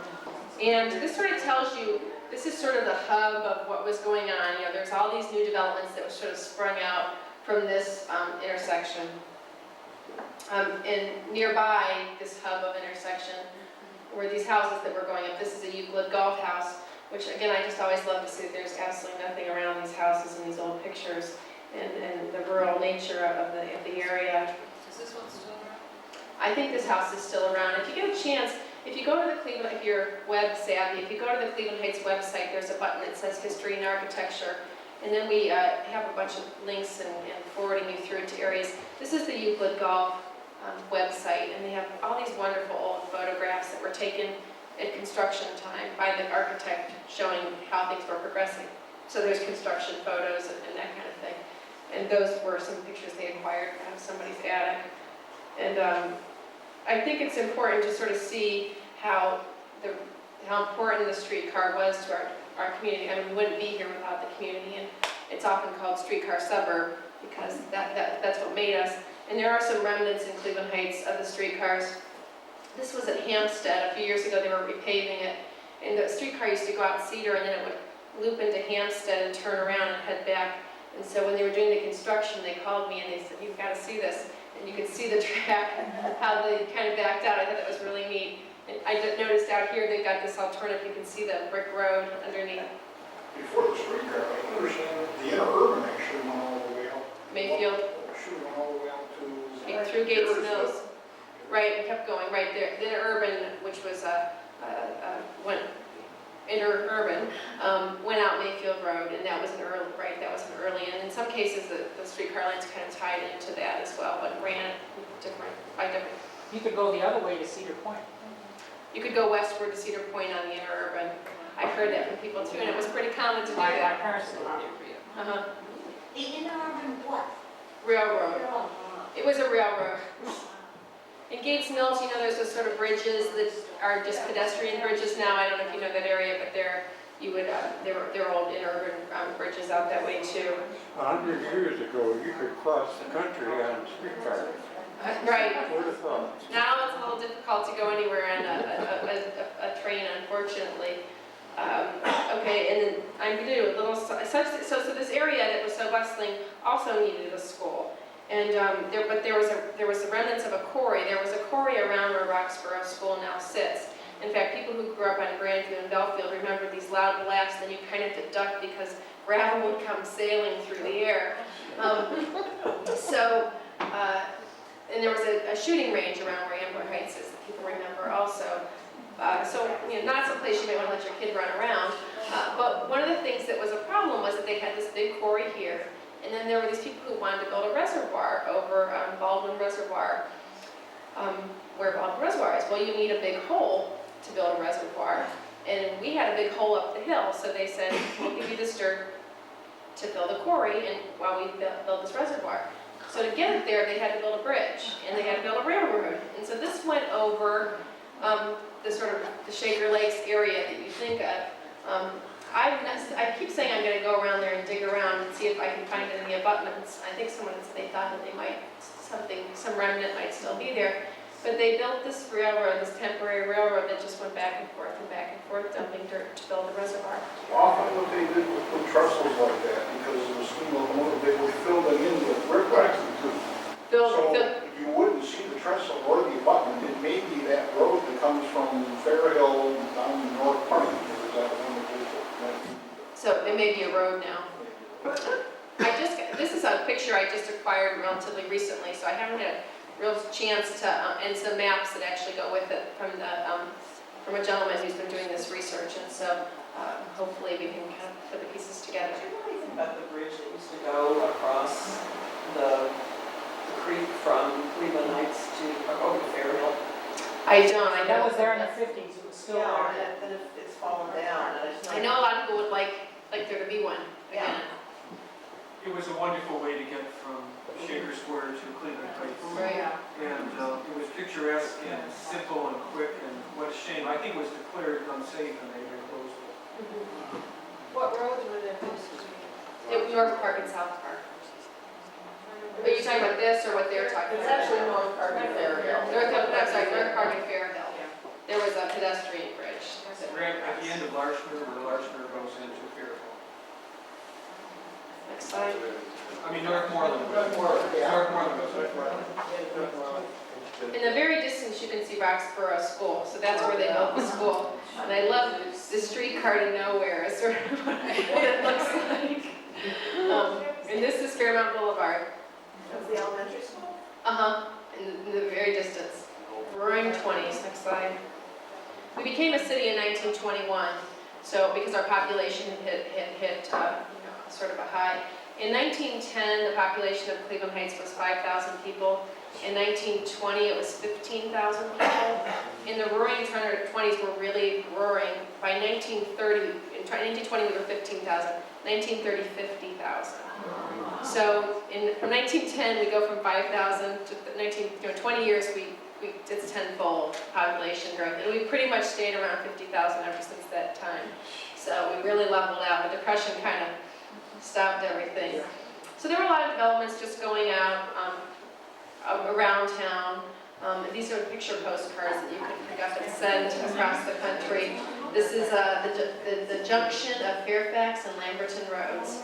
and this sort of tells you this is sort of the hub of what was going on. You know, there's all these new developments that sort of sprung out from this intersection. And nearby this hub of intersection were these houses that were going up. This is a Euclid Golf House, which again I just always love to see. There's absolutely nothing around these houses in these old pictures, and the rural nature of the area. Is this one still around? I think this house is still around. If you get a chance, if you go to the Cleveland, if you're web savvy, if you go to the Cleveland Heights website, there's a button that says History and Architecture, and then we have a bunch of links and forwarding you through to areas. This is the Euclid Golf website, and they have all these wonderful old photographs that were taken at construction time by the architect showing how things were progressing. So there's construction photos and that kind of thing. And those were some pictures they acquired out of somebody's attic. And I think it's important to sort of see how important the streetcar was to our community. I mean, we wouldn't be here without the community, and it's often called Streetcar Suburb because that's what made us. And there are some remnants in Cleveland Heights of the streetcars. This was at Hampstead. A few years ago, they were repaving it, and the streetcar used to go out Cedar, and then it would loop into Hampstead and turn around and head back. And so when they were doing the construction, they called me and they said, "You've got to see this." And you could see the track, how they kind of backed out. I thought that was really neat. And I just noticed out here they've got this alternative. You can see the brick road underneath Before the streetcar, I understand that the interurban actually went all the way out. Mayfield, Should have went all the way out to. through Gates Mills. Right, and kept going right there. The interurban, which was went interurban, went out Mayfield Road, and that was an early. And in some cases, the streetcar lines kind of tied into that as well, but ran by different. You could go the other way to Cedar Point. You could go westward to Cedar Point on the interurban. I've heard that from people too, and it was pretty common to do My that. parents did not. The interurban what? Railroad. It was a railroad. In Gates Mills, you know, there's those sort of bridges that are just pedestrian bridges now. I don't know if you know that area, but there were old interurban bridges out that way too. 100 years ago, you could cross the country on a streetcar. Right. Who'd have thought? Now it's a little difficult to go anywhere on a train, unfortunately. Okay, and then I'm going to do a little, so this area that was so bustling also needed a school. And there was the remnants of a quarry. There was a quarry around where Roxborough School now sits. In fact, people who grew up on Grandview and Belfield remember these loud blasts, then you kind of had to duck because gravel would come sailing through the air. And there was a shooting range around where Ambler Heights is, that people remember also. Not some place you may want to let your kid run around. But one of the things that was a problem was that they had this big quarry here, and then there were these people who wanted to build a reservoir over Baldwin Reservoir, where Baldwin Reservoir is. Well, you need a big hole to build a reservoir, and we had a big hole up the hill, so they said, "We'll give you this dirt to fill the quarry, and while we build this reservoir." So to get it there, they had to build a bridge, and they had to build a railroad. And so this went over the sort of the Shaker Lakes area that you think of. I keep saying I'm going to go around there and dig around and see if I can find any abutments. I think they thought that some remnant might still be there. But they built this railroad, this temporary railroad that just went back and forth, dumping dirt to build the reservoir. Often what they did was put trestles like that because of the steam locomotive, they would fill them in with brickbats. So you wouldn't see the trestle or the abutment. It may be that road that comes from Fairhill down to North Park. So it may be a road now. This is a picture I just acquired relatively recently, so I haven't had a real chance to, and some maps that actually go with it from a gentleman who's been doing this research, and so hopefully we can kind of put the pieces together. Do you know anything about the bridge that used to go across the creek from Cleveland Heights over to Fairhill? I don't. I That know. was there in the 50s, it was still Yeah, there. and then it's fallen down. And I know a lot of people would like there to be one again. It was a wonderful way to get from Shaker Square to Cleveland Heights. Right. And it was picturesque and simple and quick, and what a shame. I think it was declared unsafe and they closed it. What roads were there supposed to be? North Park and South Park. Are you talking about this or what they're talking It's about? actually North Park and Fairhill. North Park and Fairhill. There was a pedestrian bridge. Right at the end of Larchmere, where Larchmere goes into Fairfield. Next slide. I mean, Northmoreland. In the very distance, you can see Roxborough School, so that's where they built the school. And I love the streetcar to nowhere, is sort of what it looks like. And this is Fairmount Boulevard. Of the elementary school? In the very distance. Roaring 20s, next slide. We became a city in 1921, so because our population hit sort of a high. In 1910, the population of Cleveland Heights was 5,000 people. In 1920, it was 15,000 people. In the roaring 20s were really roaring. By 1930, in 1920 we were 15,000. 1930, 50,000. So from 1910 we go from 5,000 to 20 years it's tenfold population growth, and we pretty much stayed around 50,000 ever since that time. So we really leveled out. The Depression kind of stopped everything. So there were a lot of developments just going out around town. These are picture postcards that you can pick up and send across the country. This is the junction of Fairfax and Lamberton Roads.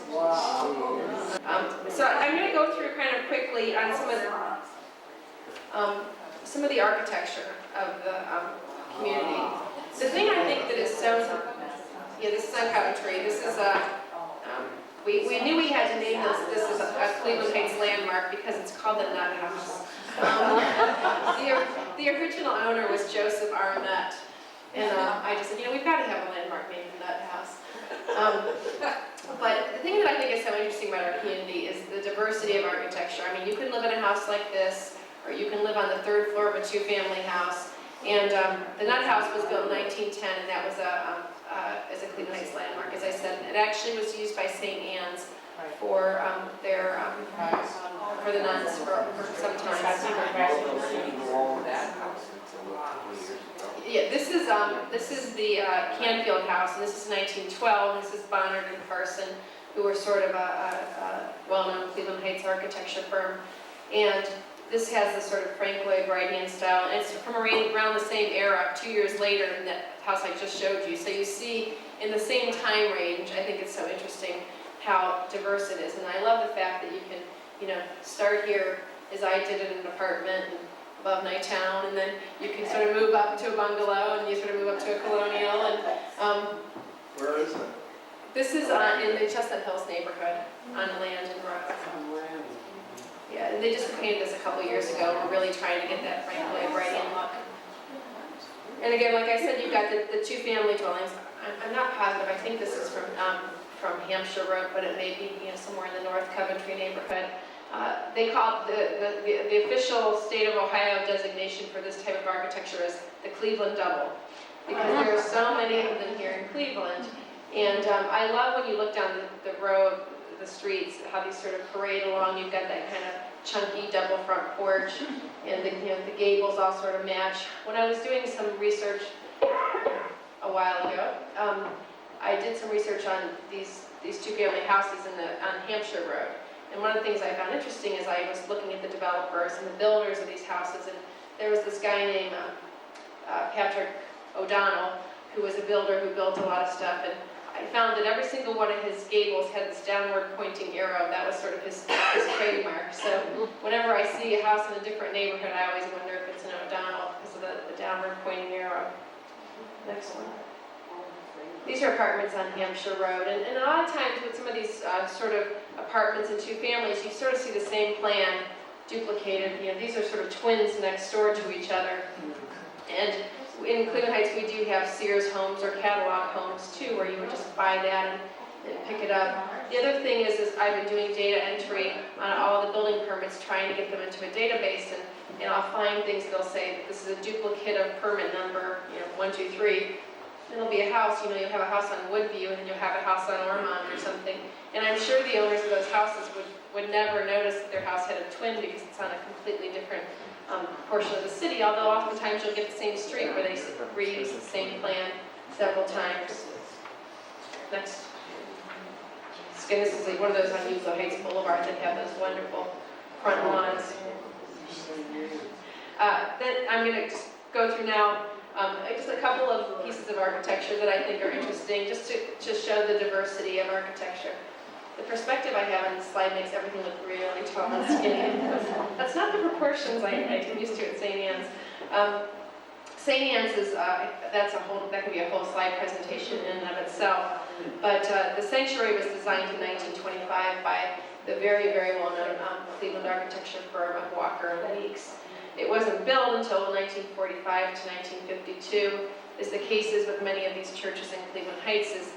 So I'm going to go through kind of quickly on some of the architecture of the community. The thing I think that is so, this is on Coventry. This is we knew we had to name this as a Cleveland Heights landmark because it's called the Nut House. The original owner was Joseph Arnett, and I just said, we've got to have a landmark named the Nut House. But the thing that I think is so interesting about our community is the diversity of architecture. I mean, you can live in a house like this, or you can live on the third floor of a two-family house. And the Nut House was built in 1910, and that was as a Cleveland Heights landmark. As I said, it actually was used by St. Anne's for for the nuns for some time. Yeah, this is the Canfield House, and this is 1912. This is Bonnard and Parson, who were sort of a well-known Cleveland Heights architecture firm. And this has this sort of Frank Lloyd Wrightian style, and it's from around the same era, 2 years later than that house I just showed you. So you see, in the same time range, I think it's so interesting how diverse it is. And I love the fact that you can, start here, as I did in an apartment above Nighttown, and then you can sort of move up to a bungalow, and you sort of move up to a colonial. And Where is it? this is in the Chestnut Hills neighborhood on Landon Road. Yeah, and they just painted this a couple years ago. We're really trying to get that Frank Lloyd Wrightian look. And again, like I said, you've got the two-family dwellings. I'm not positive. I think this is from Hampshire Road, but it may be somewhere in the North Coventry neighborhood. They call it the official state of Ohio designation for this type of architecture is the Cleveland Double, because there are so many of them here in Cleveland. And I love when you look down the road, the streets, how these sort of parade along. You've got that kind of chunky double front porch, and the gables all sort of match. When I was doing some research a while ago, I did some research on these two-family houses on Hampshire Road. And one of the things I found interesting is I was looking at the developers and the builders of these houses, and there was this guy named Patrick O'Donnell, who was a builder who built a lot of stuff, and I found that every single one of his gables had this downward pointing arrow. That was sort of his trademark. So whenever I see a house in a different neighborhood, I always wonder if it's an O'Donnell because of the downward pointing arrow. Next one. These are apartments on Hampshire Road, and a lot of times with some of these sort of apartments and two families, you sort of see the same plan duplicated. These are sort of twins next door to each other. And in Cleveland Heights, we do have Sears homes or catalog homes too, where you would just buy that and pick it up. The other thing is I've been doing data entry on all the building permits, trying to get them into a database, and I'll find things that'll say that this is a duplicate of permit number 123. It'll be a house, you'll have a house on Woodview, and then you'll have a house on Ormond or something. And I'm sure the owners of those houses would never notice that their house had a twin because it's on a completely different portion of the city, although oftentimes you'll get the same street where they reuse the same plan several times. Next. Again, this is one of those on Euclid Heights Boulevard that have those wonderful front lawns. Then I'm going to just go through now just a couple of pieces of architecture that I think are interesting, just to show the diversity of architecture. The perspective I have on this slide makes everything look really tall and skinny. That's not the proportions I'm used to at St. Anne's. St. Anne's is that could be a whole slide presentation in and of itself. But the sanctuary was designed in 1925 by the very, very well-known Cleveland architecture firm of Walker and Weeks. It wasn't built until 1945 to 1952. As the case is with many of these churches in Cleveland Heights, is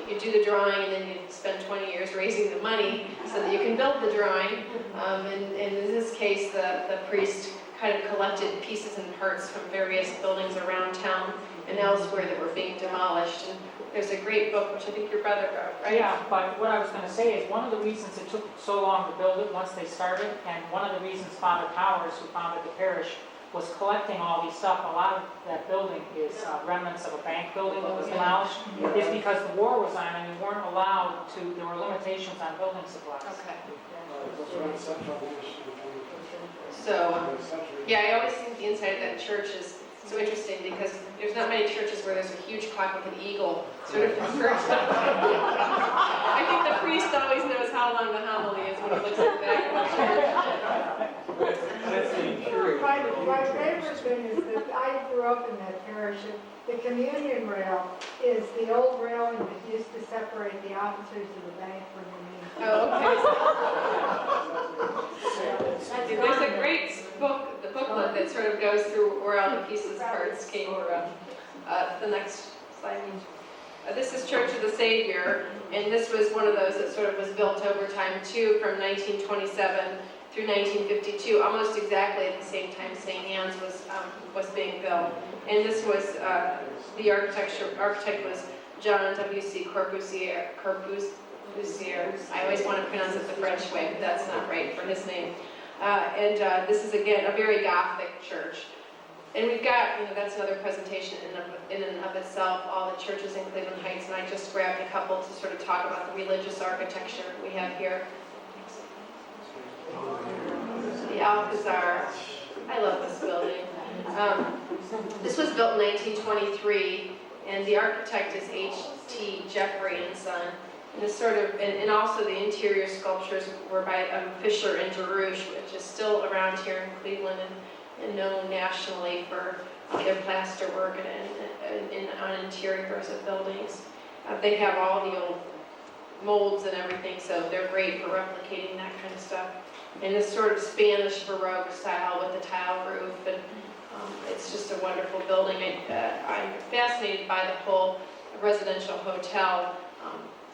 you do the drawing and then you spend 20 years raising the money so that you can build the drawing. And in this case, the priest kind of collected pieces and parts from various buildings around town and elsewhere that were being demolished. And there's a great book, which I think your brother wrote, right? Yeah, but what I was gonna say is, one of the reasons it took so long to build it once they started, and one of the reasons Father Powers, who founded the parish, was collecting all these stuff, a lot of that building is remnants of a bank building that was demolished, is because the war was on and you weren't allowed to, there were limitations on building supplies. Okay. So, yeah, I always think the inside of that church is so interesting because there's not many churches where there's a huge clock with an eagle sort of perched up. I think the priest always knows how long the homily is when he looks at the back of the church. My favorite thing is that I grew up in that parish. The communion rail is the old railing that used to separate the officers of the bank from the men. Oh, okay. There's a great book, the booklet that sort of goes through where all the pieces parts came from. The next slide. This is Church of the Savior, and this was one of those that sort of was built over time too, from 1927 through 1952, almost exactly at the same time St. Anne's was being built. And this was, the architect was John W.C. Corbusier. I always want to pronounce it the French way, but that's not right for his name. This is, again, a very Gothic church. And we've got, that's another presentation in and of itself, all the churches in Cleveland Heights, and I just grabbed a couple to sort of talk about the religious architecture we have here. The Alcazar. I love this building. This was built in 1923, and the architect is H.T. Jeffrey and Son. And this sort of, and also the interior sculptures were by Fisher and Jarouche, which is still around here in Cleveland and known nationally for their plaster work and on interiors of buildings. They have all the old molds and everything, so they're great for replicating that kind of stuff. And this sort of Spanish Baroque style with the tile roof, and it's just a wonderful building. I'm fascinated by the whole residential hotel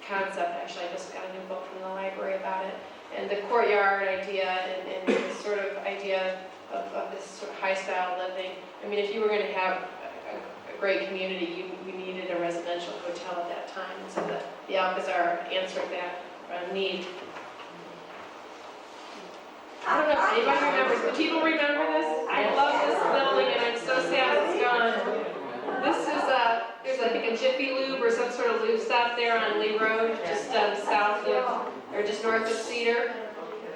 concept. Actually, I just got a new book from the library about it. And the courtyard idea and the sort of idea of this sort of high-style living. I mean, if you were going to have a great community, you needed a residential hotel at that time. And so the Alcazar answered that need. I don't know if anybody remembers. Do people remember this? I love this building, and I'm so sad it's gone. This is there's I think a Jiffy Lube or some sort of lube stop there on Lee Road, just south of, or just north of Cedar.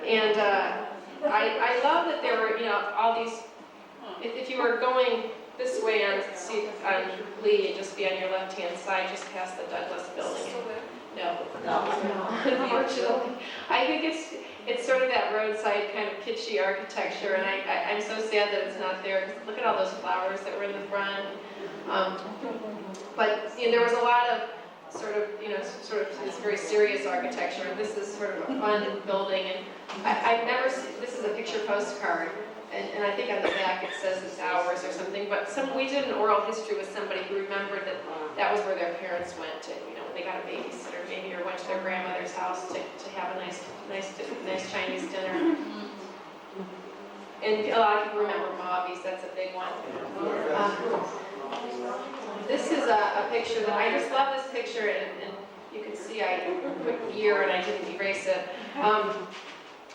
And I love that there were, all these, if you were going this way on Lee, it'd just be on your left-hand side, just past the Douglas building. No, unfortunately. I think it's sort of that roadside kind of kitschy architecture, and I'm so sad that it's not there, because look at all those flowers that were in the front. But there was a lot of sort of this very serious architecture, and this is sort of a fun building, and I've never seen, this is a picture postcard, and I think on the back it says it's ours or something, but we did an oral history with somebody who remembered that was where their parents went to, when they got a babysitter maybe, or went to their grandmother's house to have a nice Chinese dinner. And a lot of people remember Mobbies, that's a big one. This is a picture that, I just love this picture, and you can see I put year and I didn't erase it.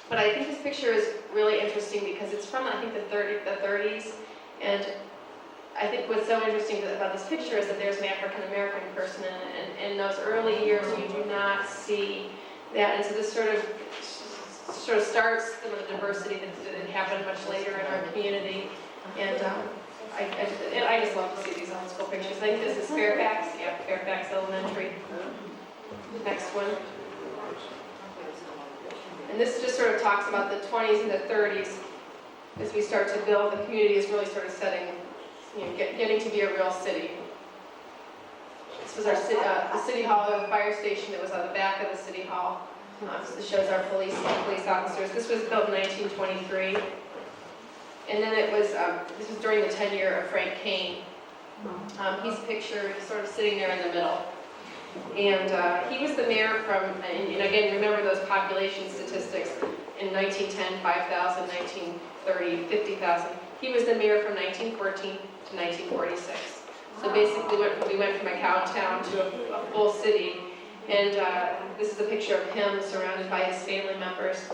But I think this picture is really interesting because it's from, I think, the 30s, and I think what's so interesting about this picture is that there's an African-American person, and in those early years you do not see that, and so this sort of starts some of the diversity that happened much later in our community, and I just love to see these old school pictures. I think this is Fairfax, yeah, Fairfax Elementary. Next one. And this just sort of talks about the 20s and the 30s. As we start to build, the community is really sort of setting, getting to be a real city. This was our the city hall, or the fire station that was on the back of the city hall. So this shows our police officers. This was built in 1923. And then it was, this was during the tenure of Frank Kane. He's pictured sort of sitting there in the middle. And he was the mayor from, and again, remember those population statistics, in 1910, 5,000, 1930, 50,000. He was the mayor from 1914 to 1946. So basically, we went from a cow town to a full city. And this is a picture of him surrounded by his family members.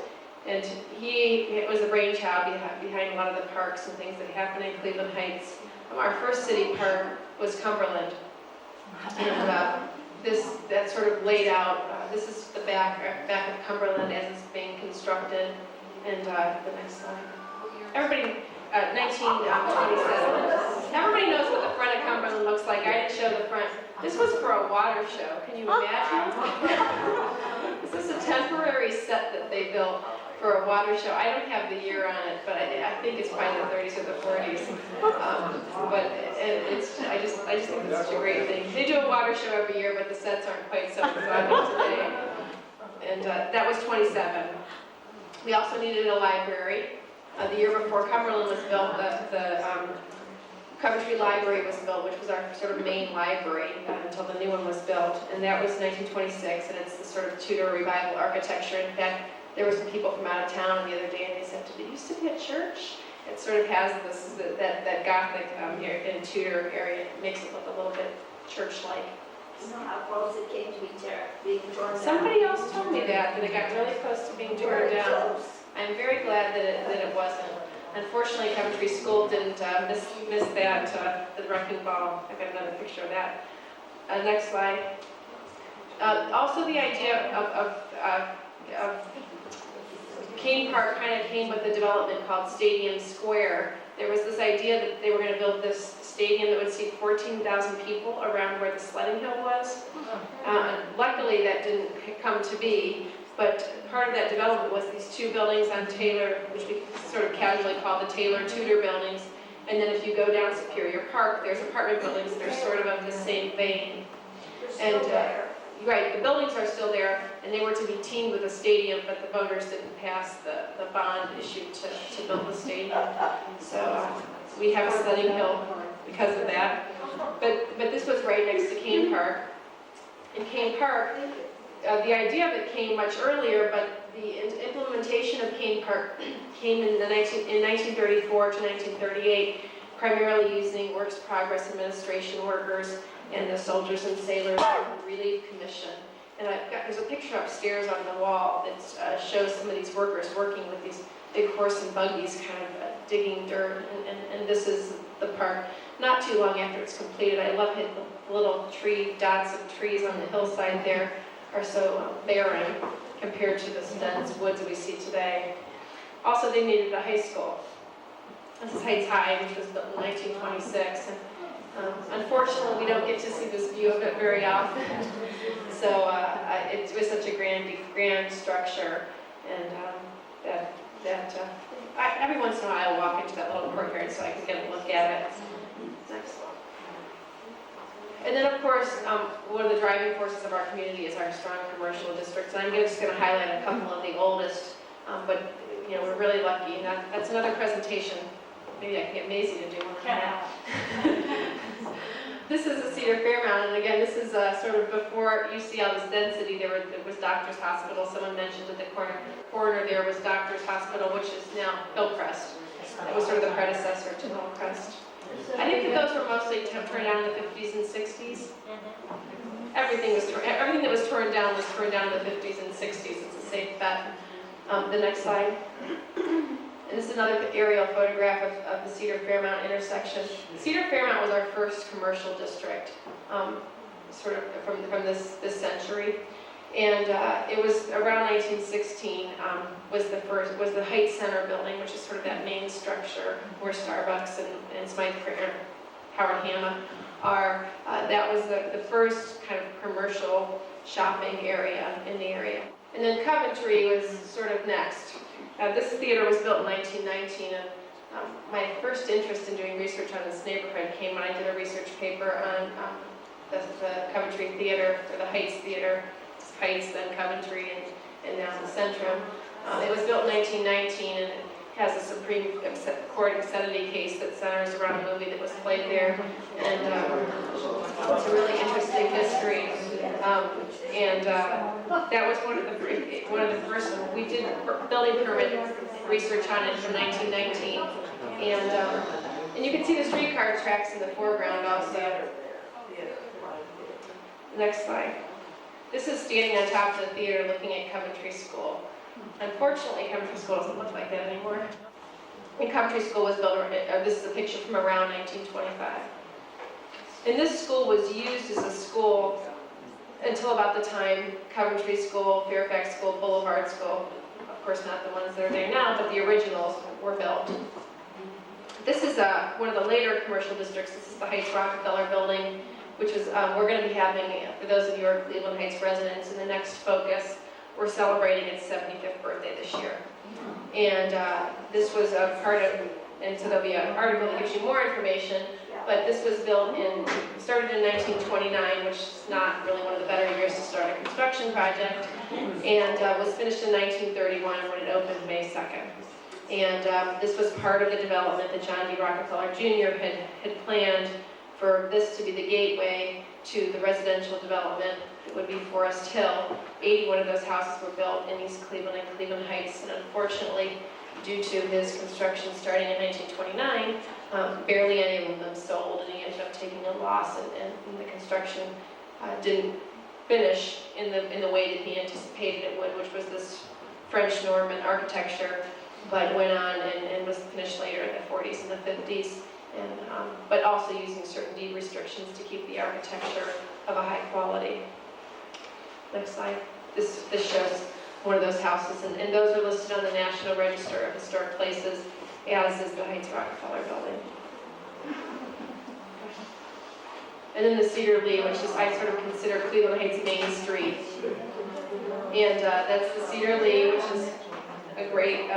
And he was the brainchild behind a lot of the parks and things that happen in Cleveland Heights. Our first city park was Cumberland. And that's sort of laid out. This is the back of Cumberland as it's being constructed. And the next slide. Everybody, 1927. Everybody knows what the front of Cumberland looks like. I didn't show the front. This was for a water show. Can you imagine? This is a temporary set that they built for a water show. I don't have the year on it, but I think it's probably the 30s or the 40s. I just think it's such a great thing. They do a water show every year, but the sets aren't quite so exotic today. And that was 27. We also needed a library. The year before Cumberland was built, the Coventry Library was built, which was our sort of main library until the new one was built. And that was 1926, and it's the sort of Tudor revival architecture. In fact, there were some people from out of town the other day, and they said, "Did it used to be a church?" It sort of has that Gothic here in Tudor area. It makes it look a little bit church-like. You know how close it came to being torn down? Somebody else told me that it got really close to being torn down. Close. I'm very glad that it wasn't. Unfortunately, Coventry School didn't miss that, the wrecking ball. I've got another picture of that. Next slide. Also, the idea of Kane Park kind of came with a development called Stadium Square. There was this idea that they were going to build this stadium that would seat 14,000 people around where the sledding hill was. Luckily, that didn't come to be. But part of that development was these two buildings on Taylor, which we sort of casually call the Taylor Tudor buildings. And then if you go down Superior Park, there's apartment buildings that are sort of the same vein. And right, the buildings are still there, and they were to be teamed with a stadium, but the voters didn't pass the bond issue to build the stadium. So we have a sledding hill because of that. But this was right next to Kane Park. In Kane Park, the idea of it came much earlier, but the implementation of Kane Park came in 1934 to 1938, primarily using Works Progress Administration workers and the Soldiers and Sailors Relief Commission. And there's a picture upstairs on the wall that shows some of these workers working with these big horse and buggies kind of digging dirt, and this is the park. Not too long after it's completed, I love it, the little dots of trees on the hillside there are so barren compared to the dense woods we see today. Also, they needed a high school. This is Heights High, which was built in 1926. And, unfortunately, we don't get to see this view of it very often. So it was such a grand structure, and every once in a while I walk into that little courtyard so I can get a look at it. Next one. And then, of course, one of the driving forces of our community is our strong commercial districts. And I'm just going to highlight a couple of the oldest, but we're really lucky. And that's another presentation. Maybe I can get Maisie to do one. This is the Cedar Fairmount, and again, this is sort of before you see all this density. There was Doctors Hospital. Someone mentioned at the corner there was Doctors Hospital, which is now Hillcrest. It was sort of the predecessor to Hillcrest. I think that those were mostly turned down in the 50s and 60s. Everything that was torn down in the 50s and 60s. It's a safe bet. The next slide. And this is another aerial photograph of the Cedar Fairmount intersection. Cedar Fairmount was our first commercial district, sort of from this century. And it was around 1916 was the Heights Center building, which is sort of that main structure where Starbucks and Smythe Howard Hanna are. That was the first kind of commercial shopping area in the area. And then Coventry was sort of next. This theater was built in 1919, and my first interest in doing research on this neighborhood came when I did a research paper on the Coventry Theater, or the Heights Theater. Heights, then Coventry, and now the Centrum. It was built in 1919, and it has a Supreme Court obscenity case that centers around a movie that was played there. And it's a really interesting history. That was one of the first, we did building permit research on it from 1919. And you can see the streetcar tracks in the foreground also. Next slide. This is standing on top of the theater looking at Coventry School. Unfortunately, Coventry School doesn't look like that anymore. And Coventry School was built, this is a picture from around 1925. And this school was used as a school until about the time Coventry School, Fairfax School, Boulevard School, of course not the ones that are there now, but the originals were built. This is one of the later commercial districts. This is the Heights Rockefeller building, which is, we're going to be having, for those of you who are Cleveland Heights residents, in the next focus, we're celebrating its 75th birthday this year. And this was a part of, and so there'll be an article that gives you more information, but this was started in 1929, which is not really one of the better years to start a construction project, and was finished in 1931 when it opened May 2nd. And this was part of the development that John D. Rockefeller Jr. had planned for this to be the gateway to the residential development. It would be Forest Hill. 81 of those houses were built in East Cleveland and Cleveland Heights, and unfortunately, due to his construction starting in 1929, barely any of them sold, and he ended up taking a loss, and the construction didn't finish in the way that he anticipated it would, which was this French Norman architecture, but went on and was finished later in the 40s and the 50s, but also using certain deed restrictions to keep the architecture of a high quality. Next slide. This shows one of those houses, and those are listed on the National Register of Historic Places, as is the Heights Rockefeller building. And then the Cedar Lee, which is, I sort of consider Cleveland Heights Main Street. And that's the Cedar Lee, which is a great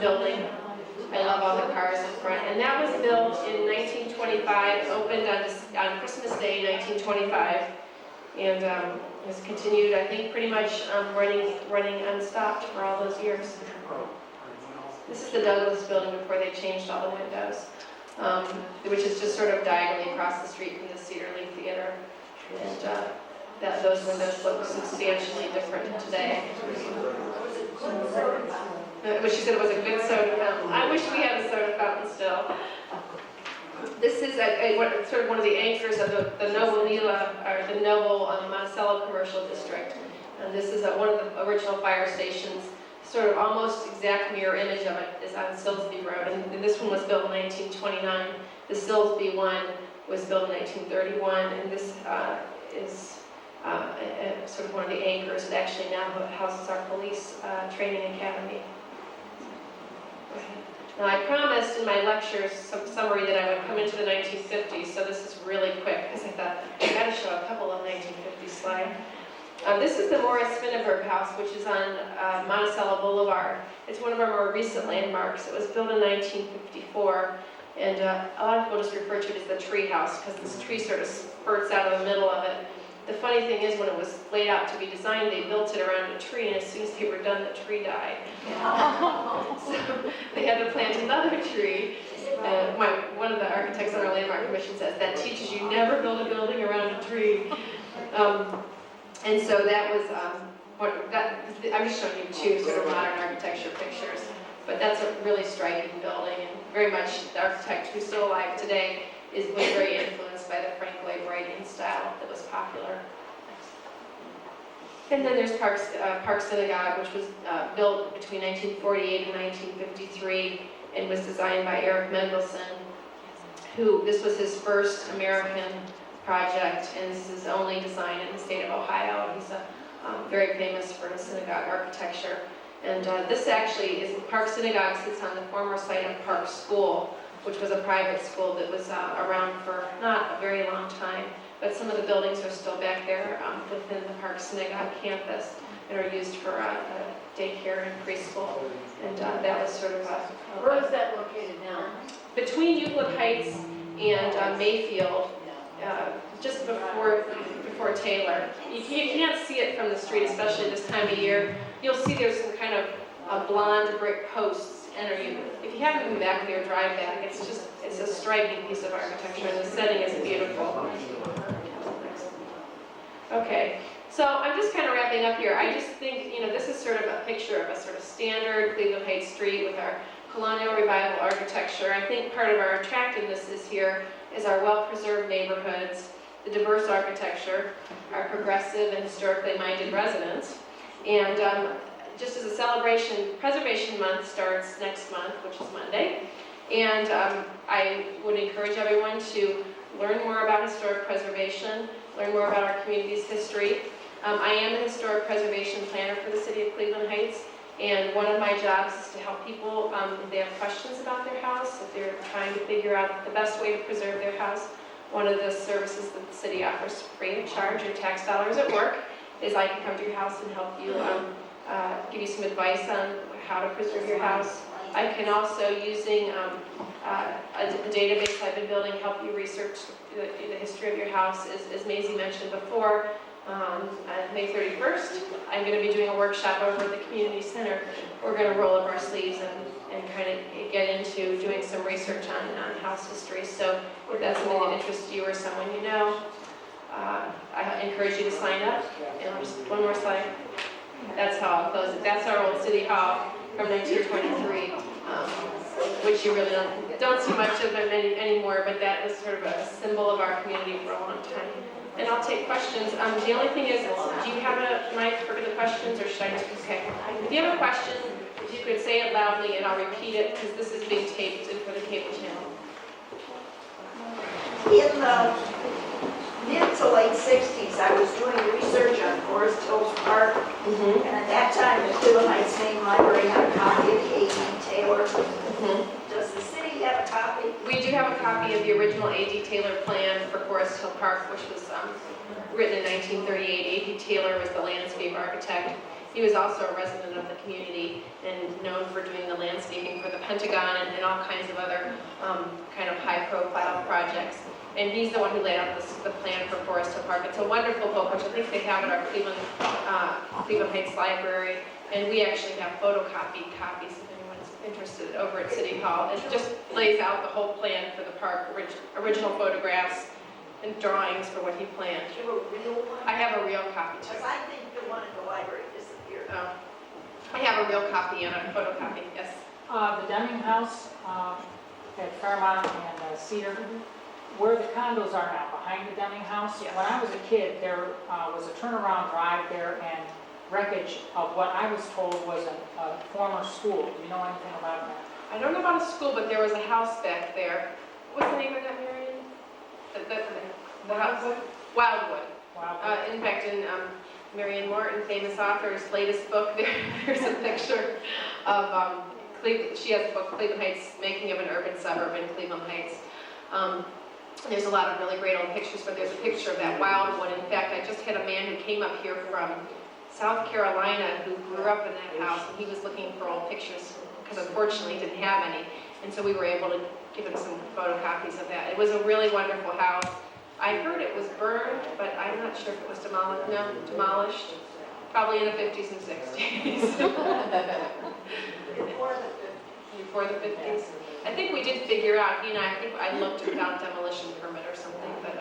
building. I love all the cars in front. And that was built in 1925, opened on Christmas Day, 1925. And has continued, I think, pretty much running unstopped for all those years. This is the Douglas building before they changed all the windows, which is just sort of diagonally across the street from the Cedar Lee Theater. And those windows look substantially different today. But she said it was a good soda fountain. I wish we had a soda fountain still. This is sort of one of the anchors of the Noble Monticello commercial district. And this is one of the original fire stations. Sort of almost exact mirror image of it is on Silsbee Road. And this one was built in 1929. The Silsbee one was built in 1931. And this is sort of one of the anchors. It actually now houses our police training academy. Now, I promised in my lectures summary that I would come into the 1950s, so this is really quick, because I thought I got to show a couple of 1950s slides. This is the Morris Finneberg House, which is on Monticello Boulevard. It's one of our more recent landmarks. It was built in 1954, and a lot of people just refer to it as the tree house, because this tree sort of spurts out of the middle of it. The funny thing is, when it was laid out to be designed, they built it around a tree, and as soon as they were done, the tree died. So they had to plant another tree. One of the architects on our landmark commission says, that teaches you never build a building around a tree. And so that was, I'm just showing you two sort of modern architecture pictures, but that's a really striking building, and very much the architect who's still alive today was very influenced by the Frank Lloyd Wright style that was popular. And then there's Park Synagogue, which was built between 1948 and 1953 and was designed by Eric Mendelson, this was his first American project, and this is his only design in the state of Ohio. He's very famous for his synagogue architecture. And this actually is, Park Synagogue sits on the former site of Park School, which was a private school that was around for not a very long time, but some of the buildings are still back there within the Park Synagogue campus and are used for daycare and preschool. And that was sort of Where is that located now? between Euclid Heights and Mayfield, just before Taylor. You can't see it from the street, especially this time of year. You'll see there's some kind of blonde brick posts. And if you haven't been back there, drive back. It's a striking piece of architecture, and the setting is beautiful. Okay, so I'm just kind of wrapping up here. I just think, this is sort of a picture of a sort of standard Cleveland Heights street with our colonial revival architecture. I think part of our attractiveness is here is our well-preserved neighborhoods, the diverse architecture, our progressive and historically minded residents. And just as a celebration, Preservation Month starts next month, which is Monday. And I would encourage everyone to learn more about historic preservation, learn more about our community's history. I am a historic preservation planner for the city of Cleveland Heights, and one of my jobs is to help people if they have questions about their house, if they're trying to figure out the best way to preserve their house. One of the services that the city offers free of charge, your tax dollars at work, is I can come to your house and help you, give you some advice on how to preserve your house. I can also, using a database I've been building, help you research the history of your house. As Maisie mentioned before, on May 31st, I'm going to be doing a workshop over at the community center. We're going to roll up our sleeves and kind of get into doing some research on house history. So if that's something that interests you or someone you know, I encourage you to sign up. And just one more slide. That's how I'll close it. That's our old city hall from 1923, which you really don't see much of them anymore, but that was sort of a symbol of our community for a long time. And I'll take questions. The only thing is, do you have a mic for the questions, or should I just, okay. If you have a question, if you could say it loudly, and I'll repeat it, because this is being taped and for the cable channel. In the mid to late 60s, I was doing research on Forest Hills Park, and at that time, the Cleveland Heights Main Library had a copy of the A.D. Taylor. Does the city have a copy? We do have a copy of the original A.D. Taylor plan for Forest Hill Park, which was written in 1938. A.D. Taylor was the landscape architect. He was also a resident of the community and known for doing the landscaping for the Pentagon and all kinds of other kind of high-profile projects. And he's the one who laid out the plan for Forest Hill Park. It's a wonderful book, which I think they have at our Cleveland Heights Library. And we actually have photocopied copies if anyone's interested over at City Hall. It just lays out the whole plan for the park, original photographs and drawings for what he planned. Do you have a real one? I have a real copy too. Because I think the one in the library disappeared. Oh. I have a real copy and a photocopy, yes. The Deming House at Fairmont and Cedar, where the condos are now, behind the Deming House. Yes. When I was a kid, there was a turnaround drive there and wreckage of what I was told was a former school. Do you know anything about that? I don't know about a school, but there was a house back there. What's the name of that, Marion? The house? Wildwood. Wow. In fact, in Marion Morton, famous author's latest book, there's a picture of, she has a book, Cleveland Heights, Making of an Urban Suburb in Cleveland Heights. There's a lot of really great old pictures, but there's a picture of that Wildwood. In fact, I just had a man who came up here from South Carolina who grew up in that house, and he was looking for old pictures because unfortunately he didn't have any. And so we were able to give him some photocopies of that. It was a really wonderful house. I heard it was burned, but I'm not sure if it was demolished. No, demolished. Probably in the 50s and 60s. Before the 50s. I think we did figure out, I think I looked and found demolition permit or something, but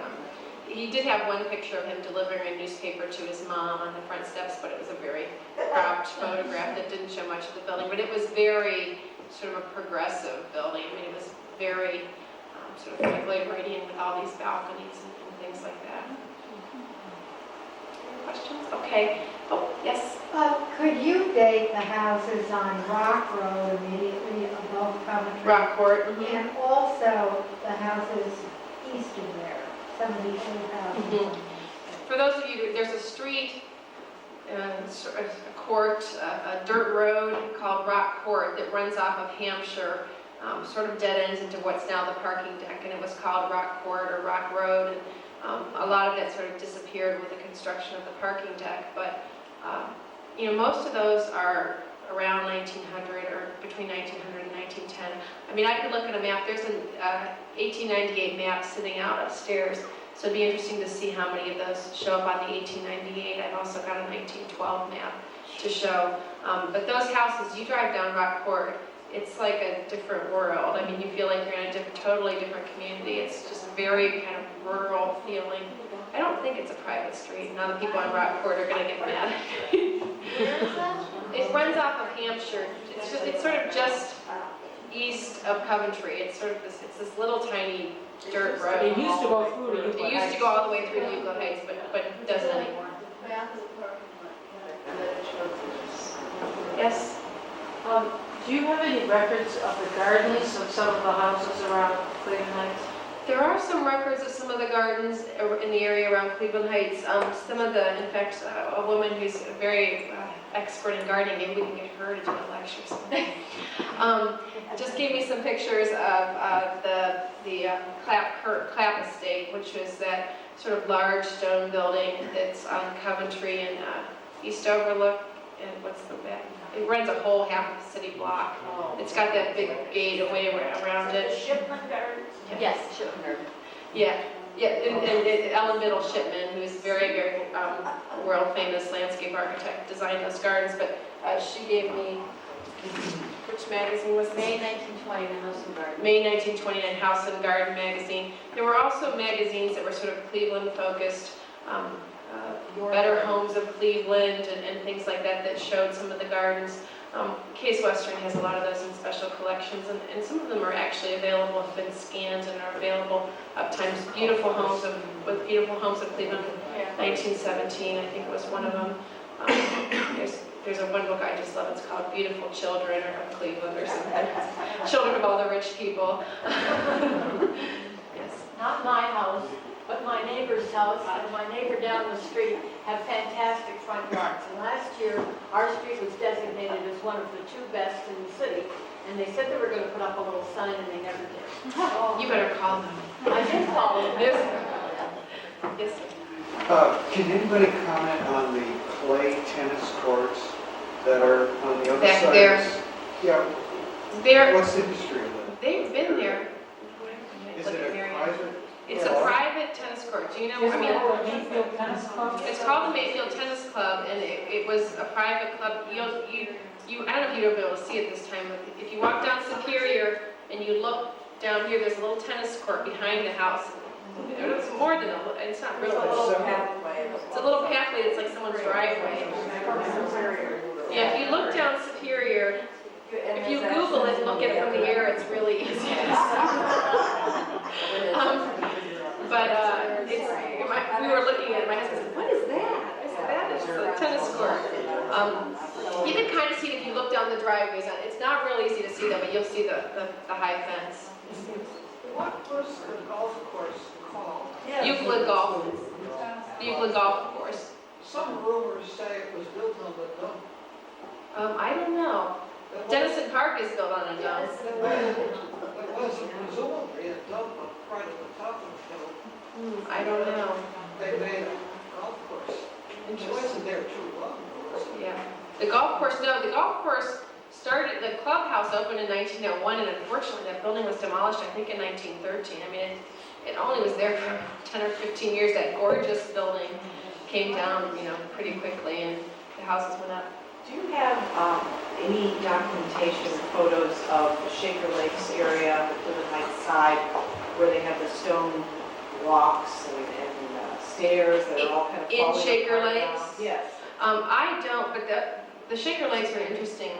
he did have one picture of him delivering a newspaper to his mom on the front steps, but it was a very cropped photograph that didn't show much of the building. But it was very sort of a progressive building. I mean, it was very sort of like librarian with all these balconies and things like that. Any questions? Okay. Oh, yes? Could you date the houses on Rock Road immediately above Coventry? Rock Court. And also the houses east of there, some of these old houses. For those of you, there's a street, a court, a dirt road called Rock Court that runs off of Hampshire, sort of dead ends into what's now the parking deck, and it was called Rock Court or Rock Road. And a lot of that sort of disappeared with the construction of the parking deck, but most of those are around 1900 or between 1900 and 1910. I mean, I could look at a map. There's an 1898 map sitting out upstairs, so it'd be interesting to see how many of those show up on the 1898. I've also got a 1912 map to show. But those houses, you drive down Rock Court, it's like a different world. I mean, you feel like you're in a totally different community. It's just very kind of rural feeling. I don't think it's a private street. Now the people on Rockport are gonna get mad. It runs off of Hampshire. It's sort of just east of Coventry. It's sort of it's this little tiny dirt road. It used to go through to Euclid It used to go all the way through to Euclid Heights, but it doesn't anymore. Yes? Do you have any records of the gardens of some of the houses around Cleveland Heights? There are some records of some of the gardens in the area around Cleveland Heights. Some of the, in fact, a woman who's very expert in gardening, maybe we can get her to do a lecture someday, just gave me some pictures of the Clapp Estate, which was that sort of large stone building that's on Coventry and East Overlook, and what's the back? It runs a whole half of the city block. It's got that big gateway around it. Shipman Gardens? Yes, Shipman. Yeah, and Ellen Biddle Shipman, who's very, very world famous landscape architect, designed those gardens. But she gave me, which magazine was it? May 1929 House and Garden. May 1929 House and Garden magazine. There were also magazines that were sort of Cleveland focused. Better Homes of Cleveland and things like that that showed some of the gardens. Case Western has a lot of those in special collections, and some of them are actually available, have been scanned and are available uptimes. Beautiful Homes of Cleveland, 1917, I think it was one of them. There's a one book I just love. It's called Beautiful Children of Cleveland or something. Children of all the rich people. Yes. Not my house, but my neighbor's house and my neighbor down the street have fantastic front yards. And last year, our street was designated as one of the 2 best in the city. And they said they were going to put up a little sign, and they never did. You better call them. I did call them. Yes. Yes. Can anybody comment on the clay tennis courts that are on the other Back side? there. Yeah. What's the history of that? They've been there. Is it a private? It's a private tennis court. Do you know? Isn't it the Mayfield Tennis Club? It's called the Mayfield Tennis Club, and it was a private club. I don't know if you'll be able to see it this time, but if you walk down Superior and you look down here, there's a little tennis court behind the house. It's more than it's not really. It's a little pathway that's like someone's driveway. Yeah, if you look down Superior, if you Google it and look at it from the air, it's really easy. We were looking at it, my husband said, "What is that?" I said, "That is a tennis court." You can kind of see it if you look down the driveways. It's not real easy to see them, but you'll see the high fence. What was the golf course called? Euclid Golf. The Euclid Golf Course. Some rumors say it was built on the dump. I don't know. Dennison Park is built on a dome. It was presumably a dump right at the top of the hill. I don't know. They made a golf course. It wasn't there too long, was it? Yeah. The golf course started, the clubhouse opened in 1901, and unfortunately that building was demolished, I think, in 1913. I mean, it only was there for 10 or 15 years. That gorgeous building came down, pretty quickly, and the houses went up. Do you have any documentation, photos of the Shaker Lakes area, the Cleveland Heights side, where they have the stone walks and stairs that are all kind of In Shaker Lakes? Yes. I don't, but the Shaker Lakes are an interesting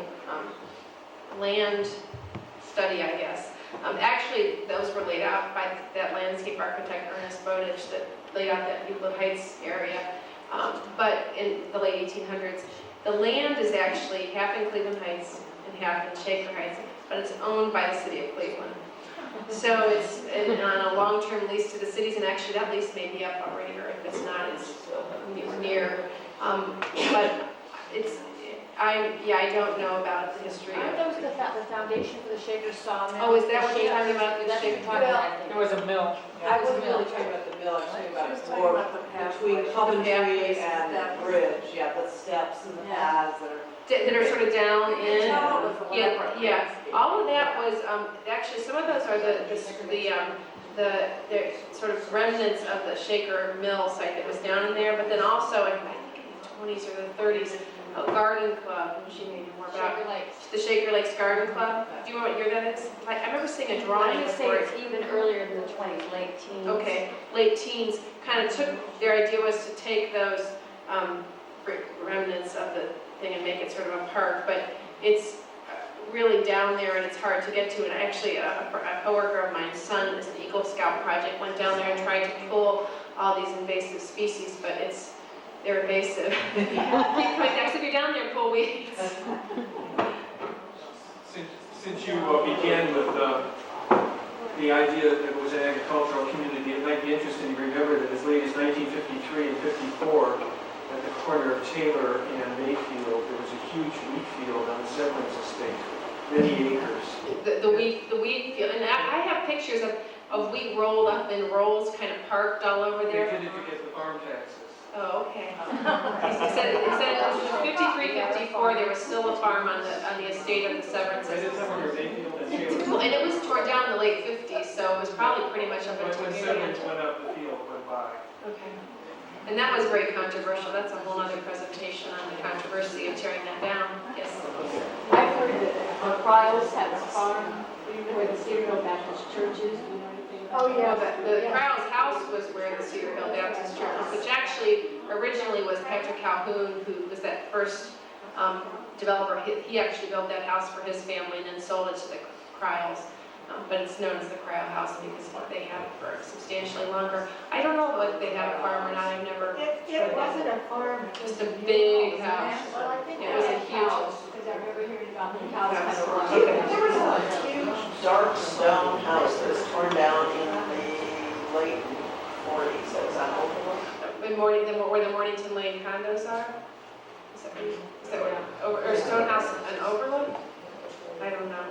land study, I guess. Actually, those were laid out by that landscape architect, Ernest Bowditch, that laid out that Euclid Heights area. But in the late 1800s, the land is actually half in Cleveland Heights and half in Shaker Heights, but it's owned by the city of Cleveland. So it's on a long-term lease to the cities, and actually that lease may be up already, or if it's not, it's near. But I don't know about the history of. Aren't those the foundation for the Shaker Sawmill? Oh, is that what you're talking about? The Shaker Sawmill? There was a mill. I wasn't really talking about the mill, I was talking about more between Coventry and that bridge, the steps and the paths that are sort of down in. Yeah. All of that was actually some of those are the sort of remnants of the Shaker Mill site that was down in there, but then also I think in the 20s or the 30s, a garden club, which you may know more about. to the Shaker Lakes Garden Club. Do you know what year that is? I remember seeing a drawing I'm gonna say before. it's even earlier than the 20s, late teens. Okay, late teens, kind of took, their idea was to take those remnants of the thing and make it sort of a park, but it's really down there and it's hard to get to. And actually, a coworker of mine's son is an Eagle Scout project, went down there and tried to pull all these invasive species, but they're invasive. Keep coming next if you're down there, pull weeds. Since you began with the idea that it was an agricultural community, it might be interesting to remember that as late as 1953 and 54, at the corner of Taylor and Mayfield, there was a huge wheat field on the Severance estate, many acres. The wheat field, and I have pictures of wheat rolled up in rolls, kind of parked all over They there. did it to get the farm taxes. Oh, okay. It said it was 53, 54, there was still a farm on the estate of the Severance. Right at the corner of Mayfield and Taylor. And it was torn down in the late 50s, so it was probably pretty much up until When the Severance end. went up, the field went by. Okay. And that was very controversial. That's a whole other presentation on the controversy of tearing that down. Yes. I've heard that Cryos has a farm where the Cedarhill Baptist Church is, do you know anything about Oh, yeah. The Crowell's house was where the Cedar Hill Baptist Church was, which actually originally was Patrick Calhoun, who was that first developer. He actually built that house for his family and then sold it to the Crowells. But it's known as the Crowell House because they had it for substantially longer. I don't know whether they had a farm or not. I've never. It wasn't a farm. Just a big house. Well, I think It was a huge. because I remember hearing about the cows kind of run. There was a huge dark stone house that was torn down in the late 40s. That was on Overlook. Where the Mornington Lane condos are? Is that where, or Stonehouse and Overlook? I don't know.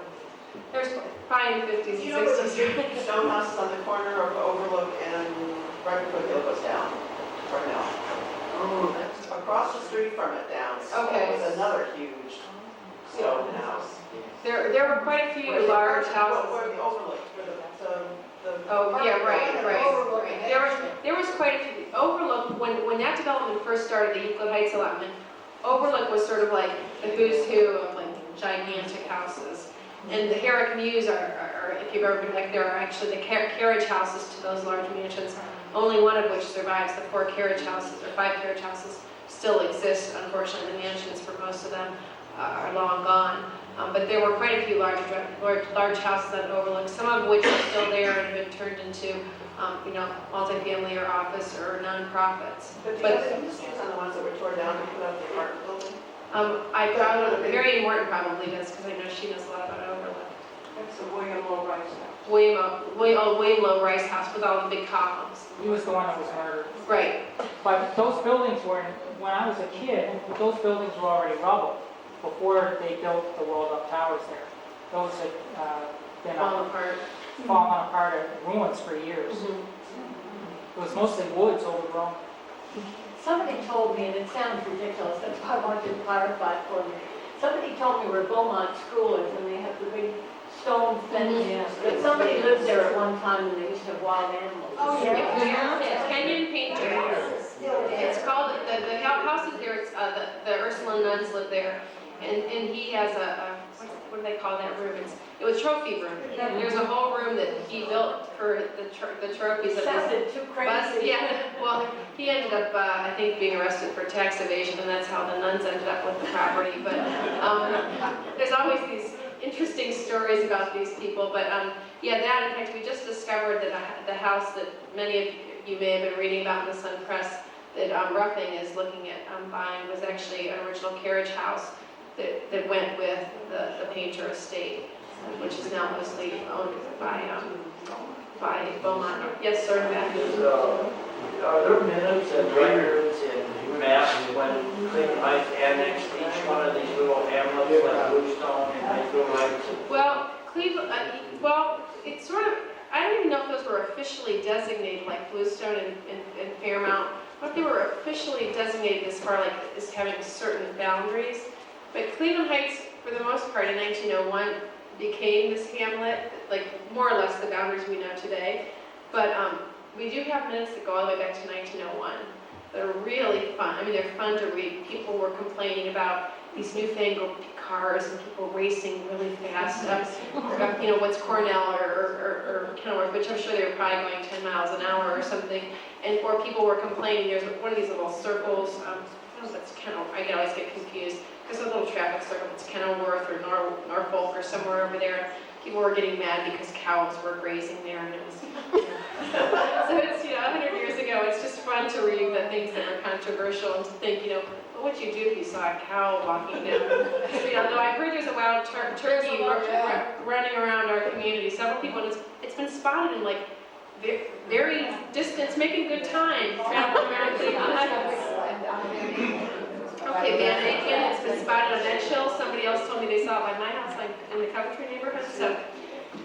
There's probably in the 50s You know, there's a and 60s. huge stone house on the corner of Overlook and right before the hill goes down, right now. Across the street from it down. Okay. Was another huge stone house. There were quite a few large houses. Where the Overlook, where the. Oh, yeah, right. There was quite a few. Overlook, when that development first started, the Euclid Heights allotment, Overlook was sort of like the who's who of like gigantic houses. And the Herrick Mews are, if you've ever been back there, are actually the carriage houses to those large mansions, only one of which survives. The 4 carriage houses, or 5 carriage houses, still exist. Unfortunately, the mansions for most of them are long gone. But there were quite a few large houses on Overlook, some of which are still there and have been turned into, multifamily or office or nonprofits. But the other industries on the ones that were torn down to put up the apartment building? Mary Morton probably does, because I know she knows a lot about Overlook. That's the William Low Rice house. William Low Rice House with all the big columns. He was the one that was murdered. Right. But those buildings were, when I was a kid, those buildings were already rubble before they built the rolled-up towers there. Those had been fallen apart at ruins for years. It was mostly woods overgrown. Somebody told me, and it sounds ridiculous, that's why I want you to clarify for me. Somebody told me we're Beaumont schoolers and they have the big stone fence. But somebody lived there at one time and they used to have wild animals. Oh, yeah. Kenyon Painter. It's called, the house is there, it's, the Ursuline nuns live there. And he has what do they call that room? It was trophy room. There's a whole room that he built for the trophies of his Sounded too crazy. Yeah, well, he ended up, I think, being arrested for tax evasion, and that's how the nuns ended up with the property. But there's always these interesting stories about these people. But yeah, that, in fact, we just discovered that the house that many of you may have been reading about in the Sun Press that Ruffing is looking at buying was actually an original carriage house that went with the Painter estate, which is now mostly owned by Beaumont. Yes, sir, Matt? Are there minutes and records and maps when Clayton Heights annexed each one of these little hamlets like Bluestone and Mayfield Heights? Well, Cleveland, it's sort of, I don't even know if those were officially designated like Bluestone and Fairmount, but they were officially designated as far as having certain boundaries. But Cleveland Heights, for the most part, in 1901, became this hamlet, like more or less the boundaries we know today. But we do have minutes that go all the way back to 1901 that are really fun. I mean, they're fun to read. People were complaining about these newfangled cars and people racing really fast up, what's Cornell or Kenilworth, which I'm sure they were probably going 10 miles an hour or something. And or people were complaining, there's one of these little circles, I don't know if that's Kenilworth, I always get confused, because there's a little traffic circle, it's Kenilworth or Norfolk or somewhere over there. People were getting mad because cows were grazing there, and it was, so it's, 100 years ago, it's just fun to read the things that were controversial and to think, what would you do if you saw a cow walking down? Though I've heard there's a wild turkey running around our community. Several people, and it's been spotted in like very distance, making good time, traveling around Cleveland Heights. Okay, Van Aiken, it's been spotted on Edgehill. Somebody else told me they saw it by my house, like in the Coventry neighborhood. So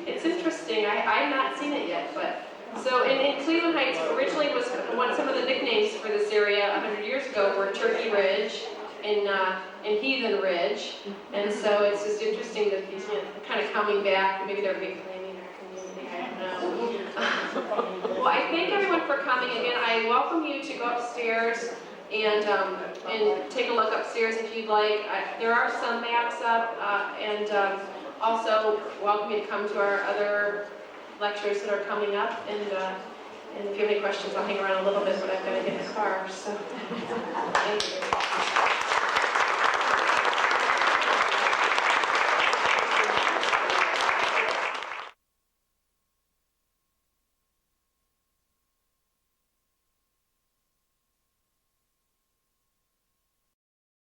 it's interesting. I've not seen it yet, but so in Cleveland Heights originally was some of the nicknames for this area 100 years ago were Turkey Ridge and Heathen Ridge, and so it's just interesting that these kind of coming back. Maybe they're reclaiming our community. I don't know. Well, I thank everyone for coming again. I welcome you to go upstairs and take a look upstairs if you'd like. There are some maps up, and also welcome you to come to our other lectures that are coming up. And if you have any questions, I'll hang around a little bit, but I've got to get in the car. So, thank you.